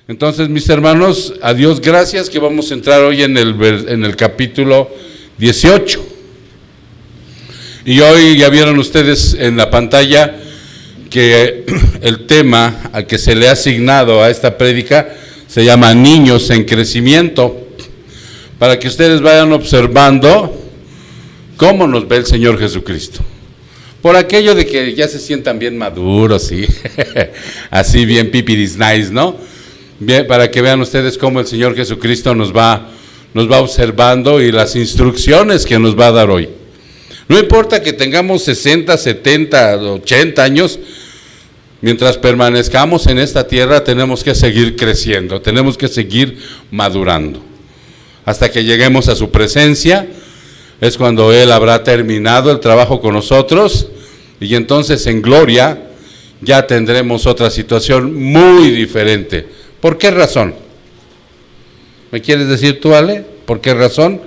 Entonces, mis hermanos, a Dios gracias que vamos a entrar hoy en el capítulo 18. Y hoy ya vieron ustedes en la pantalla que el tema al que se le ha asignado a esta prédica se llama Niños en Crecimiento, para que ustedes vayan observando cómo nos ve el Señor Jesucristo. Por aquello de que ya se sientan bien maduros y así bien pipiris nice, ¿no? Bien, para que vean ustedes cómo el Señor Jesucristo nos va observando y las instrucciones que nos va a dar hoy. No importa que tengamos 60, 70, 80 años, mientras permanezcamos en esta tierra tenemos que seguir creciendo, tenemos que seguir madurando. Hasta que lleguemos a su presencia, es cuando Él habrá terminado el trabajo con nosotros, y entonces en gloria ya tendremos otra situación muy diferente. ¿Por qué razón? ¿Me quieres decir tú, Ale? ¿Por qué razón?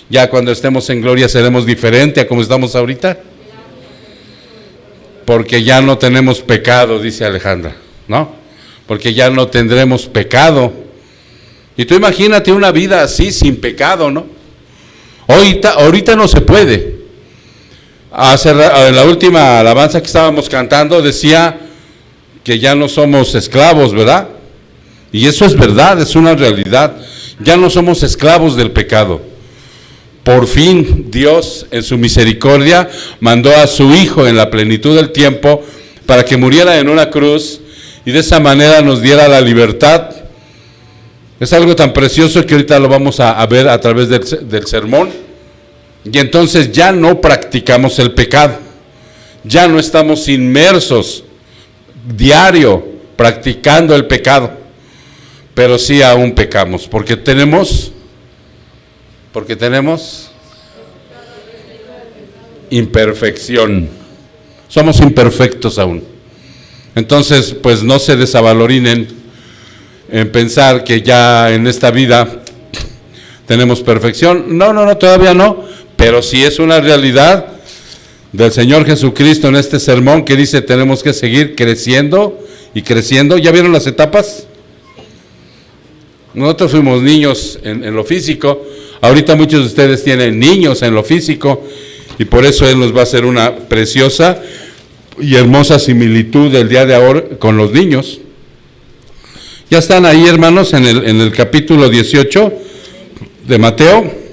Ya cuando estemos en gloria seremos diferente a como estamos ahorita. Porque ya no tenemos pecado, dice Alejandra, ¿no? Porque ya no tendremos pecado. Y tú imagínate una vida así, sin pecado, ¿no? Ahorita no se puede. En la última alabanza que estábamos cantando decía que ya no somos esclavos, ¿verdad? Y eso es verdad, es una realidad. Ya no somos esclavos del pecado. Por fin Dios en su misericordia mandó a su Hijo en la plenitud del tiempo para que muriera en una cruz y de esa manera nos diera la libertad. Es algo tan precioso que ahorita lo vamos a ver a través del sermón. Y entonces ya no practicamos el pecado, ya no estamos inmersos diario practicando el pecado, pero sí aún pecamos, porque tenemos imperfección, somos imperfectos aún. Entonces, pues no se desavalorinen en pensar que ya en esta vida tenemos perfección. No, todavía no, pero sí es una realidad del Señor Jesucristo en este sermón que dice tenemos que seguir creciendo y creciendo. ¿Ya vieron las etapas? Nosotros fuimos niños en lo físico, ahorita muchos de ustedes tienen niños en lo físico y por eso Él nos va a hacer una preciosa y hermosa similitud del día de ahora con los niños. Ya están ahí, hermanos, en el capítulo 18 de Mateo.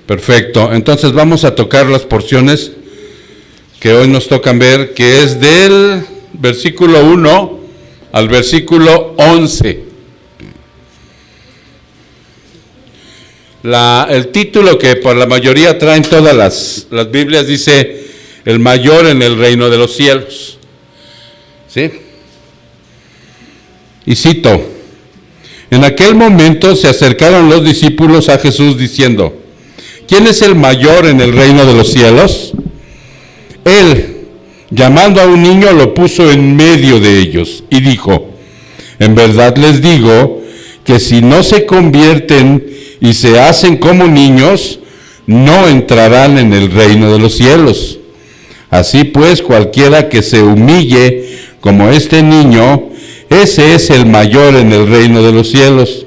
Perfecto, entonces vamos a tocar las porciones que hoy nos tocan ver, que es del versículo 1 al versículo 11. El título que por la mayoría traen todas las Biblias dice, el mayor en el reino de los cielos. ¿Sí? Y cito, en aquel momento se acercaron los discípulos a Jesús diciendo, ¿quién es el mayor en el reino de los cielos? Él, llamando a un niño, lo puso en medio de ellos y dijo, en verdad les digo que si no se convierten y se hacen como niños, no entrarán en el reino de los cielos. Así pues, cualquiera que se humille como este niño, ese es el mayor en el reino de los cielos.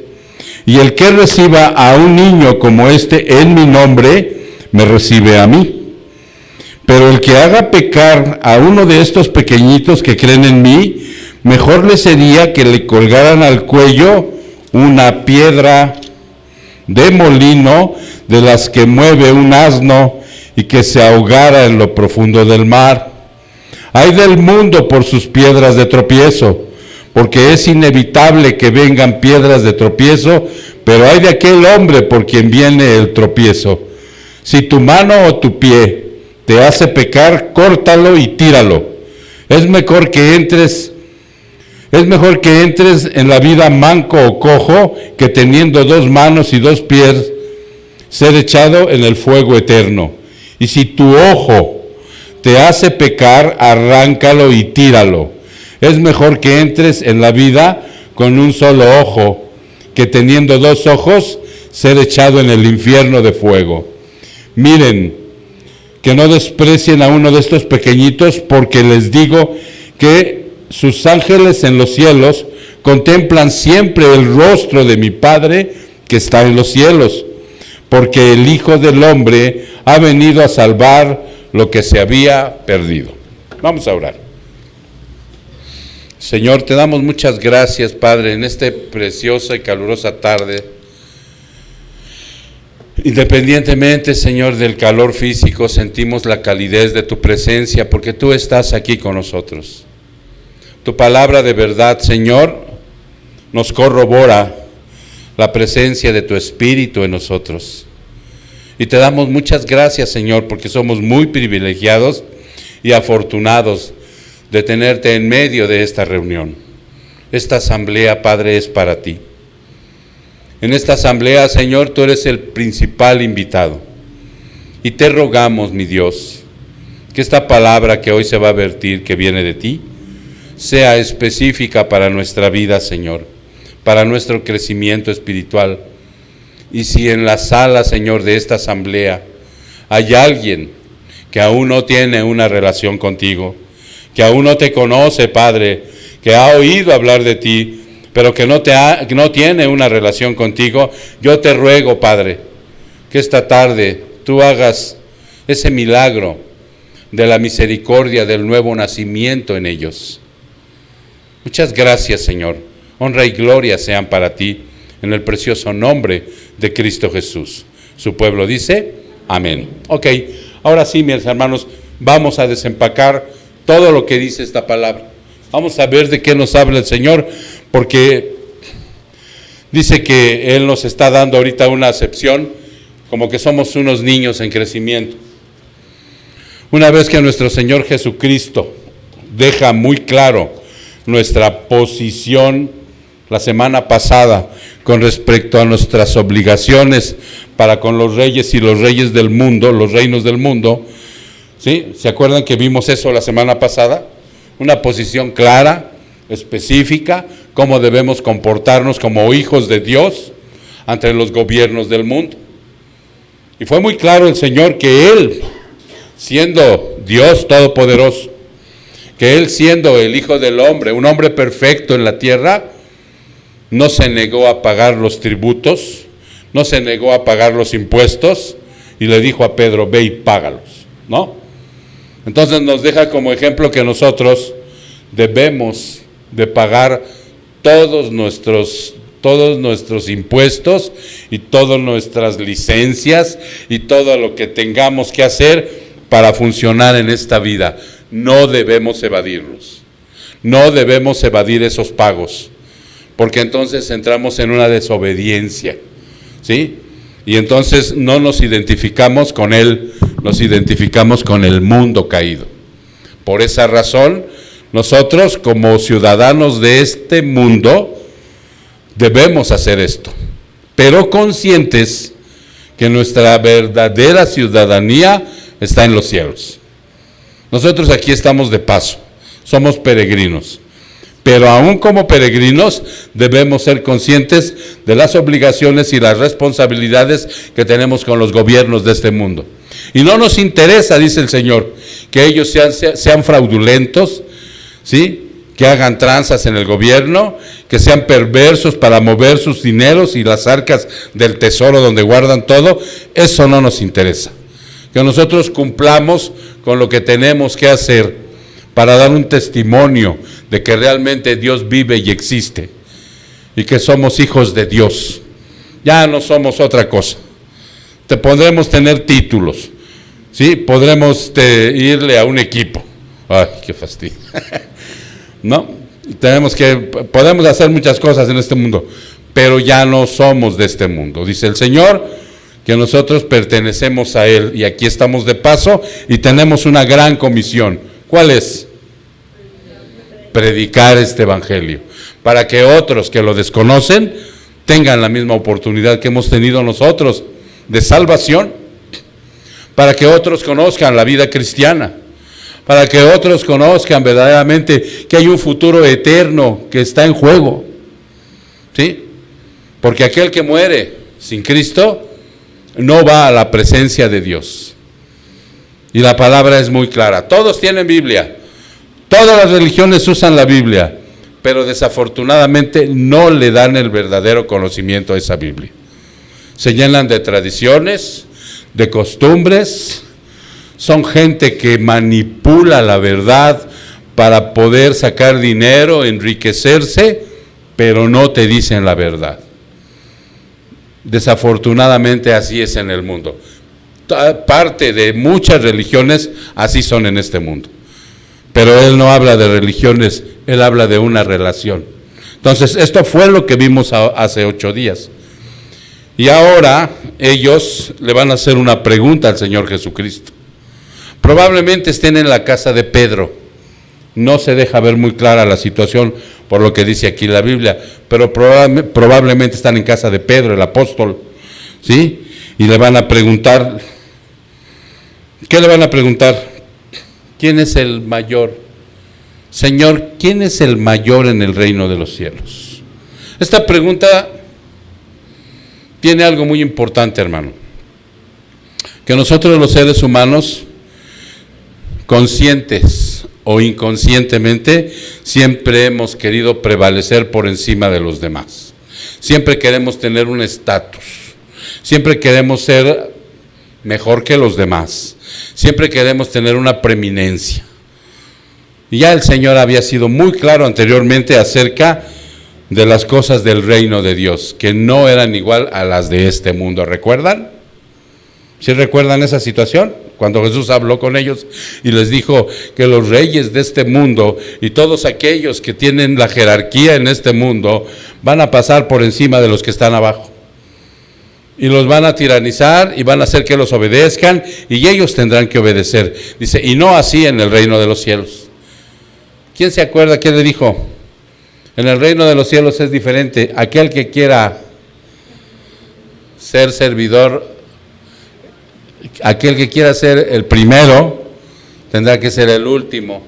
Y el que reciba a un niño como este en mi nombre, me recibe a mí. Pero el que haga pecar a uno de estos pequeñitos que creen en mí, mejor le sería que le colgaran al cuello una piedra de molino de las que mueve un asno y que se ahogara en lo profundo del mar. Ay del mundo por sus piedras de tropiezo, porque es inevitable que vengan piedras de tropiezo, pero ay de aquel hombre por quien viene el tropiezo. Si tu mano o tu pie te hace pecar, córtalo y tíralo. Es mejor que entres en la vida manco o cojo, que teniendo 2 manos y 2 pies, ser echado en el fuego eterno. Y si tu ojo te hace pecar, arráncalo y tíralo. Es mejor que entres en la vida con un solo ojo, que teniendo 2 ojos, ser echado en el infierno de fuego. Miren, que no desprecien a uno de estos pequeñitos, porque les digo que sus ángeles en los cielos contemplan siempre el rostro de mi Padre que está en los cielos, porque el Hijo del Hombre ha venido a salvar lo que se había perdido. Vamos a orar. Señor, te damos muchas gracias, Padre, en esta preciosa y calurosa tarde. Independientemente, Señor, del calor físico, sentimos la calidez de tu presencia, porque tú estás aquí con nosotros. Tu palabra de verdad, Señor, nos corrobora la presencia de tu Espíritu en nosotros. Y te damos muchas gracias, Señor, porque somos muy privilegiados y afortunados de tenerte en medio de esta reunión. Esta asamblea, Padre, es para ti. En esta asamblea, Señor, tú eres el principal invitado. Y te rogamos, mi Dios, que esta palabra que hoy se va a vertir, que viene de ti, sea específica para nuestra vida, Señor, para nuestro crecimiento espiritual. Y si en la sala, Señor, de esta asamblea hay alguien que aún no tiene una relación contigo, que aún no te conoce, Padre, que ha oído hablar de ti, pero que no tiene una relación contigo, yo te ruego, Padre, que esta tarde tú hagas ese milagro de la misericordia del nuevo nacimiento en ellos. Muchas gracias, Señor. Honra y gloria sean para ti, en el precioso nombre de Cristo Jesús. Su pueblo dice, amén. Ok, ahora sí, mis hermanos, vamos a desempacar todo lo que dice esta palabra. Vamos a ver de qué nos habla el Señor, porque dice que Él nos está dando ahorita una acepción, como que somos unos niños en crecimiento. Una vez que nuestro Señor Jesucristo deja muy claro nuestra posición la semana pasada con respecto a nuestras obligaciones para con los reyes y los reyes del mundo, los reinos del mundo, ¿sí? ¿Se acuerdan que vimos eso la semana pasada? Una posición clara, específica, cómo debemos comportarnos como hijos de Dios ante los gobiernos del mundo. Y fue muy claro el Señor que Él, siendo Dios Todopoderoso, que Él siendo el Hijo del Hombre, un hombre perfecto en la tierra, no se negó a pagar los tributos, no se negó a pagar los impuestos, y le dijo a Pedro, ve y págalos, ¿no? Entonces nos deja como ejemplo que nosotros debemos de pagar todos nuestros impuestos y todas nuestras licencias y todo lo que tengamos que hacer para funcionar en esta vida. No debemos evadirlos, no debemos evadir esos pagos, porque entonces entramos en una desobediencia, ¿sí? Y entonces no nos identificamos con Él, nos identificamos con el mundo caído. Por esa razón, nosotros como ciudadanos de este mundo debemos hacer esto, pero conscientes que nuestra verdadera ciudadanía está en los cielos. Nosotros aquí estamos de paso, somos peregrinos, pero aún como peregrinos debemos ser conscientes de las obligaciones y las responsabilidades que tenemos con los gobiernos de este mundo. Y no nos interesa, dice el Señor, que ellos sean fraudulentos, ¿sí? Que hagan tranzas en el gobierno, que sean perversos para mover sus dineros y las arcas del tesoro donde guardan todo. Eso no nos interesa. Que nosotros cumplamos con lo que tenemos que hacer para dar un testimonio de que realmente Dios vive y existe y que somos hijos de Dios. Ya no somos otra cosa. Podremos tener títulos, ¿sí? Podremos irle a un equipo. Ay, qué fastidio. ¿No? Podemos hacer muchas cosas en este mundo, pero ya no somos de este mundo. Dice el Señor que nosotros pertenecemos a Él y aquí estamos de paso y tenemos una gran comisión. ¿Cuál es? Predicar este evangelio, para que otros que lo desconocen tengan la misma oportunidad que hemos tenido nosotros de salvación, para que otros conozcan la vida cristiana, para que otros conozcan verdaderamente que hay un futuro eterno que está en juego, ¿sí? Porque aquel que muere sin Cristo no va a la presencia de Dios. Y la palabra es muy clara. Todos tienen Biblia, Todas las religiones usan la Biblia, pero desafortunadamente no le dan el verdadero conocimiento a esa Biblia. Se llenan de tradiciones, de costumbres, son gente que manipula la verdad para poder sacar dinero, enriquecerse, pero no te dicen la verdad. Desafortunadamente así es en el mundo. Parte de muchas religiones así son en este mundo. Pero él no habla de religiones, él habla de una relación. Entonces, esto fue lo que vimos hace 8 días. Y ahora ellos le van a hacer una pregunta al Señor Jesucristo. Probablemente estén en la casa de Pedro. No se deja ver muy clara la situación por lo que dice aquí la Biblia, pero probablemente están en casa de Pedro, el apóstol, ¿sí? Y le van a preguntar, ¿qué le van a preguntar? ¿Quién es el mayor? Señor, ¿quién es el mayor en el reino de los cielos? Esta pregunta tiene algo muy importante, hermano. Que nosotros los seres humanos, conscientes o inconscientemente, siempre hemos querido prevalecer por encima de los demás. Siempre queremos tener un estatus. Siempre queremos ser mejor que los demás. Siempre queremos tener una preeminencia. Y ya el Señor había sido muy claro anteriormente acerca de las cosas del reino de Dios, que no eran igual a las de este mundo. ¿Recuerdan? ¿Sí recuerdan esa situación? Cuando Jesús habló con ellos y les dijo que los reyes de este mundo y todos aquellos que tienen la jerarquía en este mundo van a pasar por encima de los que están abajo. Y los van a tiranizar y van a hacer que los obedezcan y ellos tendrán que obedecer. Dice, y no así en el reino de los cielos. ¿Quién se acuerda qué le dijo? En el reino de los cielos es diferente. Aquel que quiera ser servidor, aquel que quiera ser el primero, tendrá que ser el último.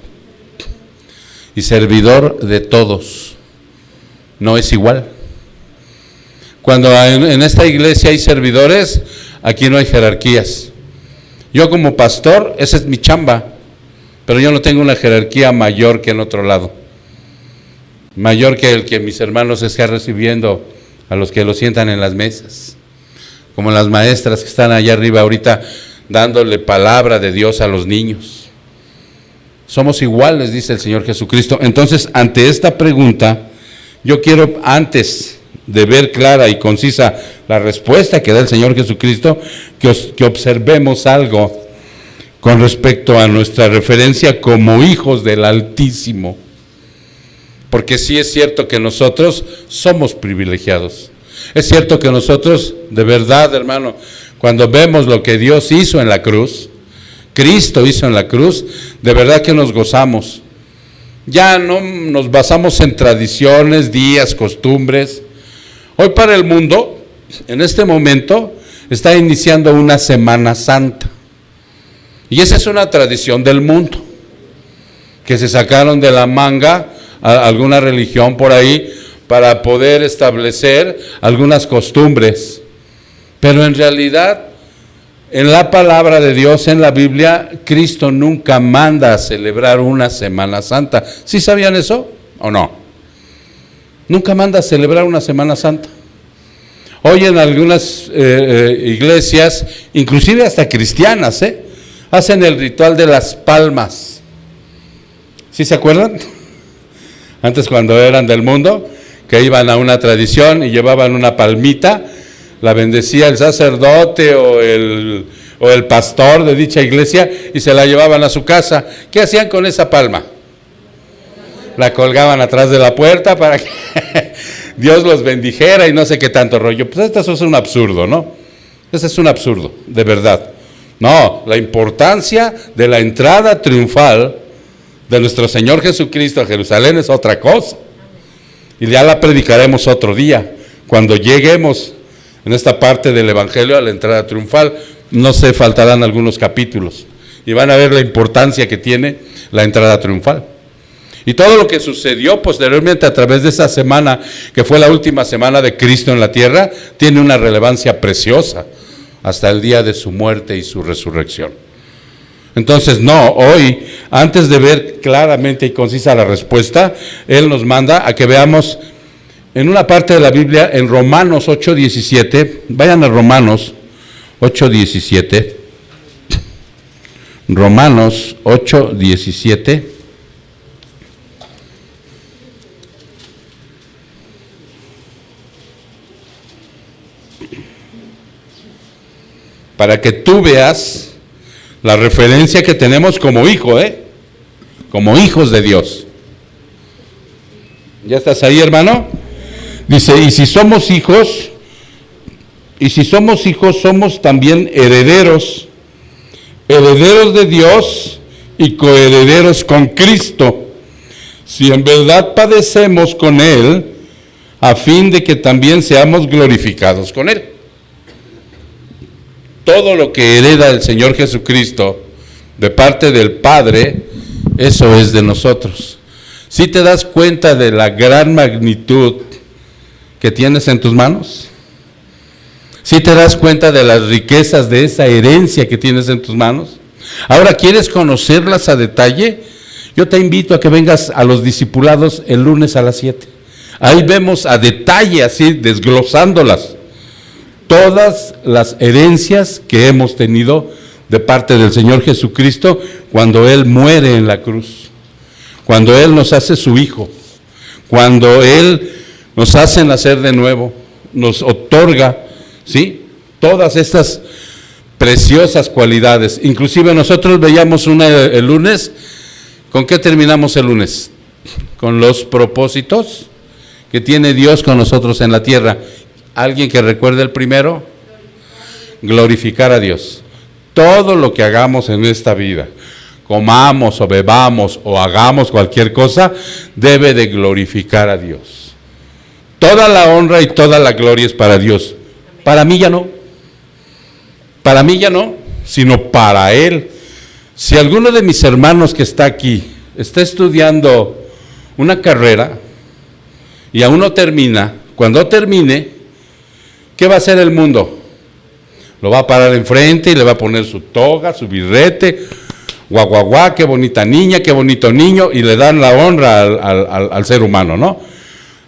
Y servidor de todos. No es igual. Cuando en esta iglesia hay servidores, aquí no hay jerarquías. Yo como pastor, esa es mi chamba, pero yo no tengo una jerarquía mayor que en otro lado. Mayor que el que mis hermanos están recibiendo a los que lo sientan en las mesas. Como las maestras que están allá arriba ahorita dándole palabra de Dios a los niños. Somos iguales, dice el Señor Jesucristo. Entonces, ante esta pregunta, yo quiero antes de ver clara y concisa la respuesta que da el Señor Jesucristo, que observemos algo con respecto a nuestra referencia como hijos del Altísimo. Porque sí es cierto que nosotros somos privilegiados. Es cierto que nosotros, de verdad, hermano, cuando vemos lo que Dios hizo en la cruz, Cristo hizo en la cruz, de verdad que nos gozamos. Ya no nos basamos en tradiciones, días, costumbres. Hoy para el mundo, en este momento, está iniciando una Semana Santa. Y esa es una tradición del mundo, que se sacaron de la manga a alguna religión por ahí para poder establecer algunas costumbres. Pero en realidad, en la palabra de Dios, en la Biblia, Cristo nunca manda a celebrar una Semana Santa. ¿Sí sabían eso o no? Nunca manda a celebrar una Semana Santa. Hoy en algunas iglesias, inclusive hasta cristianas, hacen el ritual de las palmas. ¿Sí se acuerdan? Antes cuando eran del mundo, que iban a una tradición y llevaban una palmita, la bendecía el sacerdote o el pastor de dicha iglesia y se la llevaban a su casa. ¿Qué hacían con esa palma? La colgaban atrás de la puerta para que Dios los bendijera y no sé qué tanto rollo. Pues esto es un absurdo, ¿no? Ese es un absurdo, de verdad. No, la importancia de la entrada triunfal de nuestro Señor Jesucristo a Jerusalén es otra cosa. Y ya la predicaremos otro día, cuando lleguemos en esta parte del Evangelio a la entrada triunfal. No se faltarán algunos capítulos y van a ver la importancia que tiene la entrada triunfal. Y todo lo que sucedió posteriormente a través de esa semana, que fue la última semana de Cristo en la tierra, tiene una relevancia preciosa hasta el día de su muerte y su resurrección. Entonces, no, hoy, antes de ver claramente y concisa la respuesta, Él nos manda a que veamos en una parte de la Biblia, en Romanos 8:17, vayan a Romanos 8:17, Romanos 8:17. Para que tú veas la referencia que tenemos como hijo, como hijos de Dios. ¿Ya estás ahí, hermano? Dice, y si somos hijos, somos también herederos, herederos de Dios y coherederos con Cristo, si en verdad padecemos con Él, a fin de que también seamos glorificados con Él. Todo lo que hereda el Señor Jesucristo de parte del Padre, eso es de nosotros. ¿Sí te das cuenta de la gran magnitud que tienes en tus manos? ¿Sí te das cuenta de las riquezas de esa herencia que tienes en tus manos? Ahora, ¿quieres conocerlas a detalle? Yo te invito a que vengas a los discipulados el lunes a las 7. Ahí vemos a detalle, así, desglosándolas, todas las herencias que hemos tenido de parte del Señor Jesucristo cuando Él muere en la cruz, cuando Él nos hace su hijo, cuando Él nos hace nacer de nuevo, nos otorga, ¿sí?, todas estas preciosas cualidades. Inclusive nosotros veíamos una el lunes. ¿Con qué terminamos el lunes? Con los propósitos que tiene Dios con nosotros en la tierra. ¿Alguien que recuerde el primero? Glorificar a Dios. Todo lo que hagamos en esta vida, comamos o bebamos o hagamos cualquier cosa, debe de glorificar a Dios. Toda la honra y toda la gloria es para Dios. Para mí ya no. Para mí ya no, sino para Él. Si alguno de mis hermanos que está aquí está estudiando una carrera y aún no termina, cuando termine, ¿qué va a hacer el mundo? Lo va a parar enfrente y le va a poner su toga, su birrete, guau, guau, guau, qué bonita niña, qué bonito niño, y le dan la honra al ser humano, ¿no?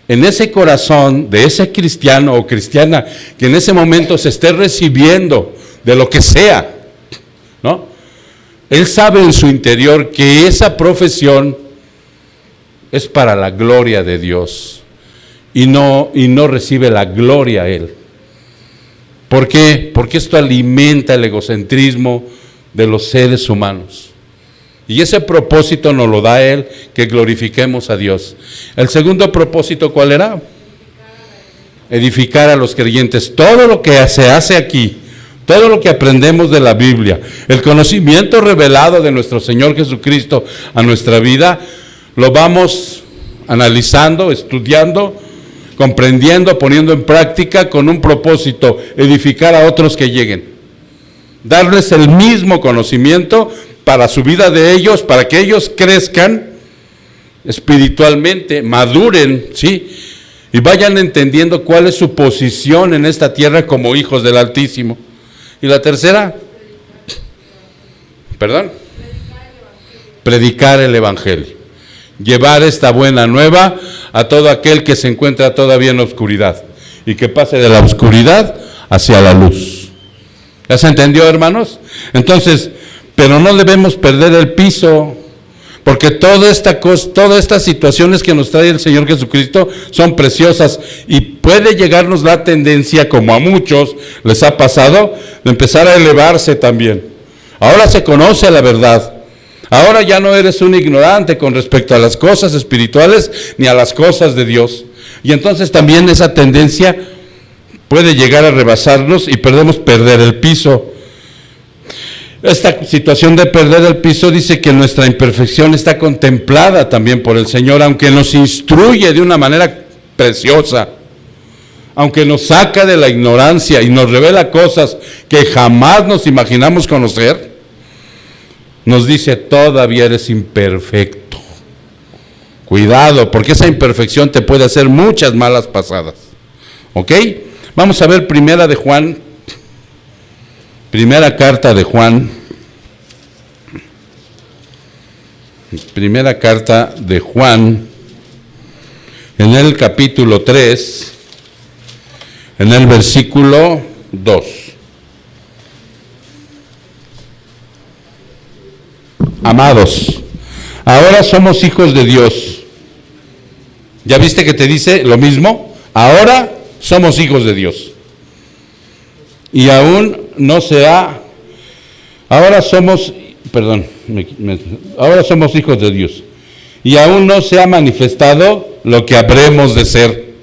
En ese corazón de ese cristiano o cristiana que en ese momento se esté recibiendo de lo que sea, ¿no? Él sabe en su interior que esa profesión es para la gloria de Dios y no recibe la gloria a Él. ¿Por qué? Porque esto alimenta el egocentrismo de los seres humanos. Y ese propósito nos lo da Él, que glorifiquemos a Dios. El segundo propósito, ¿cuál era? Edificar a los creyentes. Todo lo que se hace aquí, todo lo que aprendemos de la Biblia, el conocimiento revelado de nuestro Señor Jesucristo a nuestra vida, lo vamos analizando, estudiando, comprendiendo, poniendo en práctica con un propósito: edificar a otros que lleguen. Darles el mismo conocimiento para su vida de ellos, para que ellos crezcan espiritualmente, maduren, ¿sí?, y vayan entendiendo cuál es su posición en esta tierra como hijos del Altísimo. Y la tercera, predicar el Evangelio. Llevar esta buena nueva a todo aquel que se encuentra todavía en la oscuridad y que pase de la oscuridad hacia la luz. ¿Ya se entendió, hermanos? Entonces, pero no debemos perder el piso, porque todas estas situaciones que nos trae el Señor Jesucristo son preciosas, y puede llegarnos la tendencia, como a muchos les ha pasado, de empezar a elevarse también. Ahora se conoce la verdad. Ahora ya no eres un ignorante con respecto a las cosas espirituales ni a las cosas de Dios. Y entonces también esa tendencia puede llegar a rebasarnos y perder el piso. Esta situación de perder el piso dice que nuestra imperfección está contemplada también por el Señor, aunque nos instruye de una manera preciosa, aunque nos saca de la ignorancia y nos revela cosas que jamás nos imaginamos conocer. Nos dice: todavía eres imperfecto. Cuidado, porque esa imperfección te puede hacer muchas malas pasadas. ¿Ok? Vamos a ver primera carta de Juan. Primera carta de Juan, en el capítulo 3, en el versículo 2. Amados, ahora somos hijos de Dios. ¿Ya viste que te dice lo mismo? Ahora somos hijos de Dios. Y aún no se ha... Ahora somos hijos de Dios. Y aún no se ha manifestado lo que habremos de ser.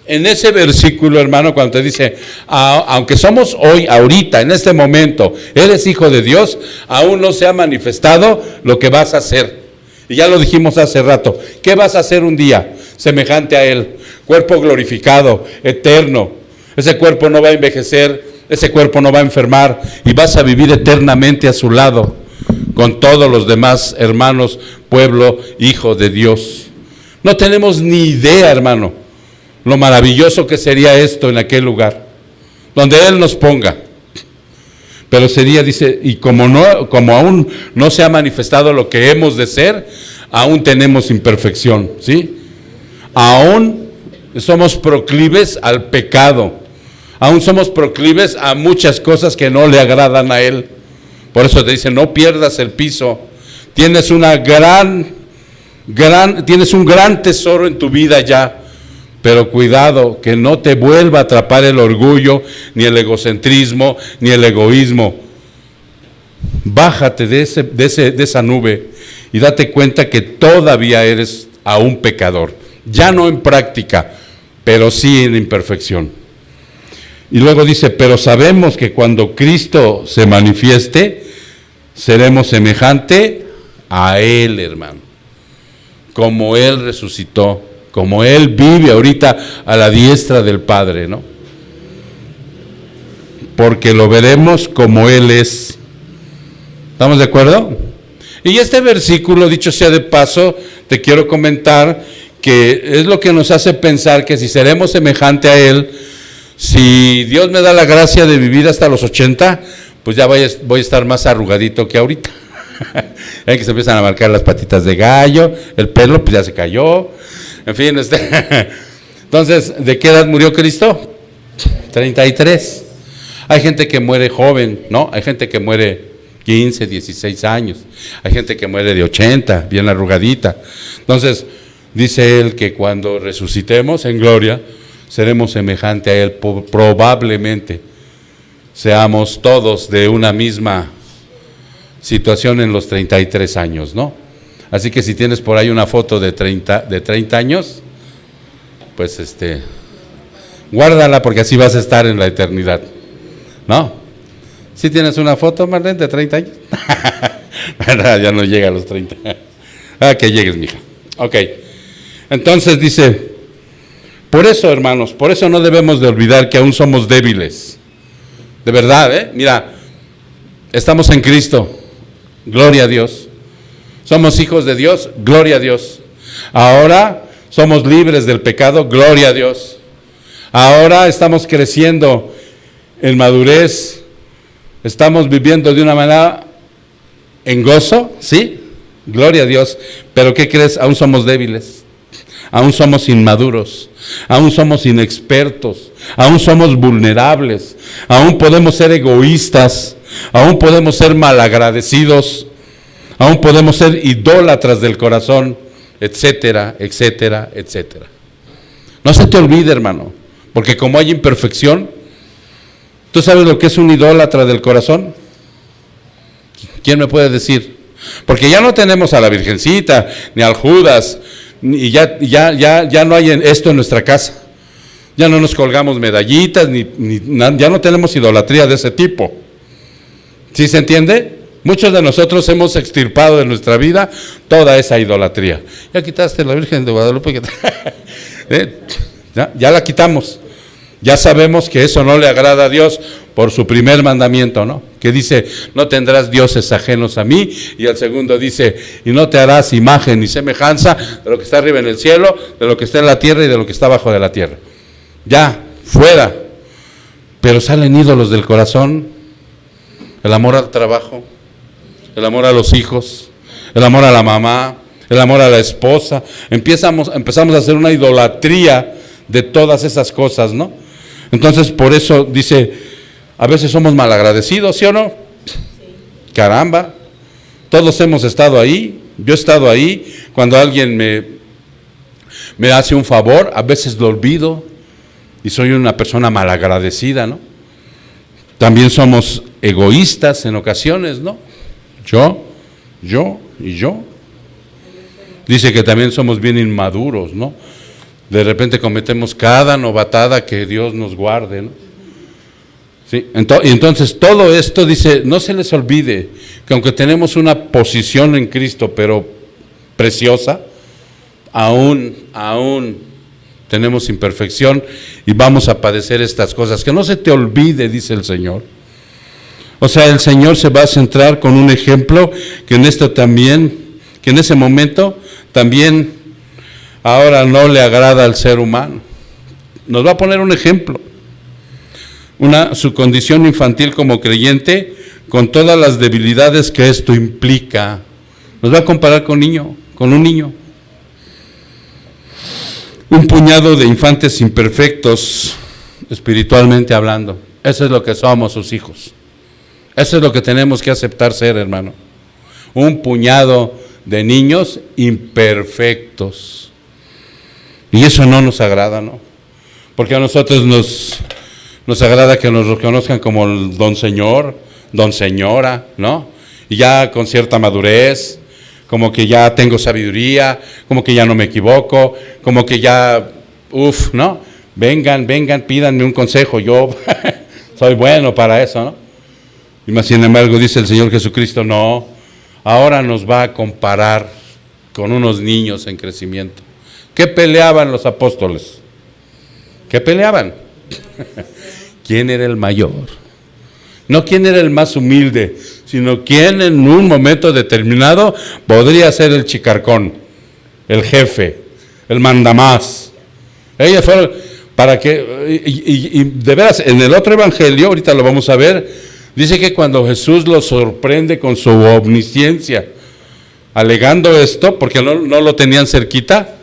En ese versículo, hermano, cuando te dice, aunque somos hoy, ahorita, en este momento, eres hijo de Dios, aún no se ha manifestado lo que vas a hacer. Y ya lo dijimos hace rato. ¿Qué vas a hacer un día? Semejante a Él. Cuerpo glorificado, eterno. Ese cuerpo no va a envejecer. Ese cuerpo no va a enfermar y vas a vivir eternamente a su lado con todos los demás hermanos, pueblo, hijo de Dios. No tenemos ni idea, hermano, lo maravilloso que sería esto en aquel lugar, donde Él nos ponga. Pero sería, dice, y como aún no se ha manifestado lo que hemos de ser, aún tenemos imperfección, ¿sí? Aún somos proclives al pecado. Aún somos proclives a muchas cosas que no le agradan a Él. Por eso te dice, no pierdas el piso. Tienes un gran tesoro en tu vida ya. Pero cuidado, que no te vuelva a atrapar el orgullo, ni el egocentrismo, ni el egoísmo. Bájate de esa nube y date cuenta que todavía eres aún pecador. Ya no en práctica, pero sí en imperfección. Y luego dice, pero sabemos que cuando Cristo se manifieste, seremos semejante a Él, hermano. Como Él resucitó, como Él vive ahorita a la diestra del Padre, ¿no? Porque lo veremos como Él es. ¿Estamos de acuerdo? Y este versículo, dicho sea de paso, te quiero comentar que es lo que nos hace pensar que si seremos semejante a Él, si Dios me da la gracia de vivir hasta los 80, pues ya voy a estar más arrugadito que ahorita. Hay que se empiezan a marcar las patitas de gallo, el pelo pues ya se cayó, en fin. Entonces, ¿de qué edad murió Cristo? 33. Hay gente que muere joven, ¿no? Hay gente que muere 15, 16 años. Hay gente que muere de 80, bien arrugadita. Entonces, dice Él que cuando resucitemos en gloria, seremos semejante a Él, probablemente seamos todos de una misma situación en los 33 años, ¿no? Así que si tienes por ahí una foto de 30 años, pues guárdala porque así vas a estar en la eternidad, ¿no? ¿Sí tienes una foto, Marlene, de 30 años? Ya no llega a los 30. Que llegues, mija. Ok, entonces dice... Por eso, hermanos, por eso no debemos de olvidar que aún somos débiles. De verdad, mira, estamos en Cristo, gloria a Dios. Somos hijos de Dios, gloria a Dios. Ahora somos libres del pecado, gloria a Dios. Ahora estamos creciendo en madurez, estamos viviendo de una manera en gozo, ¿sí? Gloria a Dios. Pero ¿qué crees? Aún somos débiles. Aún somos inmaduros, aún somos inexpertos, aún somos vulnerables, aún podemos ser egoístas, aún podemos ser malagradecidos, aún podemos ser idólatras del corazón, etcétera, etcétera, etcétera. No se te olvide, hermano, porque como hay imperfección, ¿tú sabes lo que es un idólatra del corazón? ¿Quién me puede decir? Porque ya no tenemos a la Virgencita, ni al Judas, y ya no hay esto en nuestra casa. Ya no nos colgamos medallitas, ya no tenemos idolatría de ese tipo. ¿Sí se entiende? Muchos de nosotros hemos extirpado de nuestra vida toda esa idolatría. Ya quitaste la Virgen de Guadalupe. Ya la quitamos. Ya sabemos que eso no le agrada a Dios por su primer mandamiento, ¿no? Que dice, no tendrás dioses ajenos a mí. Y el segundo dice, y no te harás imagen ni semejanza de lo que está arriba en el cielo, de lo que está en la tierra y de lo que está abajo de la tierra. Ya, fuera. Pero salen ídolos del corazón. El amor al trabajo, el amor a los hijos, el amor a la mamá, el amor a la esposa. Empezamos a hacer una idolatría de todas esas cosas, ¿no? Entonces, por eso dice, a veces somos malagradecidos, ¿sí o no? Sí. Caramba, todos hemos estado ahí, yo he estado ahí, cuando alguien me hace un favor, a veces lo olvido y soy una persona malagradecida, ¿no? También somos egoístas en ocasiones, ¿no? Yo y yo. Dice que también somos bien inmaduros, ¿no? De repente cometemos cada novatada, que Dios nos guarde, ¿no? ¿Sí? Y entonces todo esto dice, no se les olvide que aunque tenemos una posición en Cristo, pero preciosa, aún tenemos imperfección y vamos a padecer estas cosas. Que no se te olvide, dice el Señor. O sea, el Señor se va a centrar con un ejemplo que en esto también, que en ese momento también ahora no le agrada al ser humano. Nos va a poner un ejemplo. Su condición infantil como creyente, con todas las debilidades que esto implica. Nos va a comparar con un niño. Un puñado de infantes imperfectos, espiritualmente hablando. Eso es lo que somos sus hijos. Eso es lo que tenemos que aceptar ser, hermano. Un puñado de niños imperfectos. Y eso no nos agrada, ¿no? Porque a nosotros nos agrada que nos reconozcan como el don señor, don señora, ¿no? Y ya con cierta madurez, como que ya tengo sabiduría, como que ya no me equivoco, como que ya, ¿no? Vengan, pídanme un consejo, yo soy bueno para eso, ¿no? Y más sin embargo dice el Señor Jesucristo, no, ahora nos va a comparar con unos niños en crecimiento. ¿Qué peleaban los apóstoles? ¿Qué peleaban? ¿Quién era el mayor? No quién era el más humilde, sino quién en un momento determinado podría ser el chicarcón, el jefe, el mandamás. Ellos fueron, para que, y de veras, en el otro evangelio, ahorita lo vamos a ver, dice que cuando Jesús los sorprende con su omnisciencia, alegando esto, porque no lo tenían cerquita,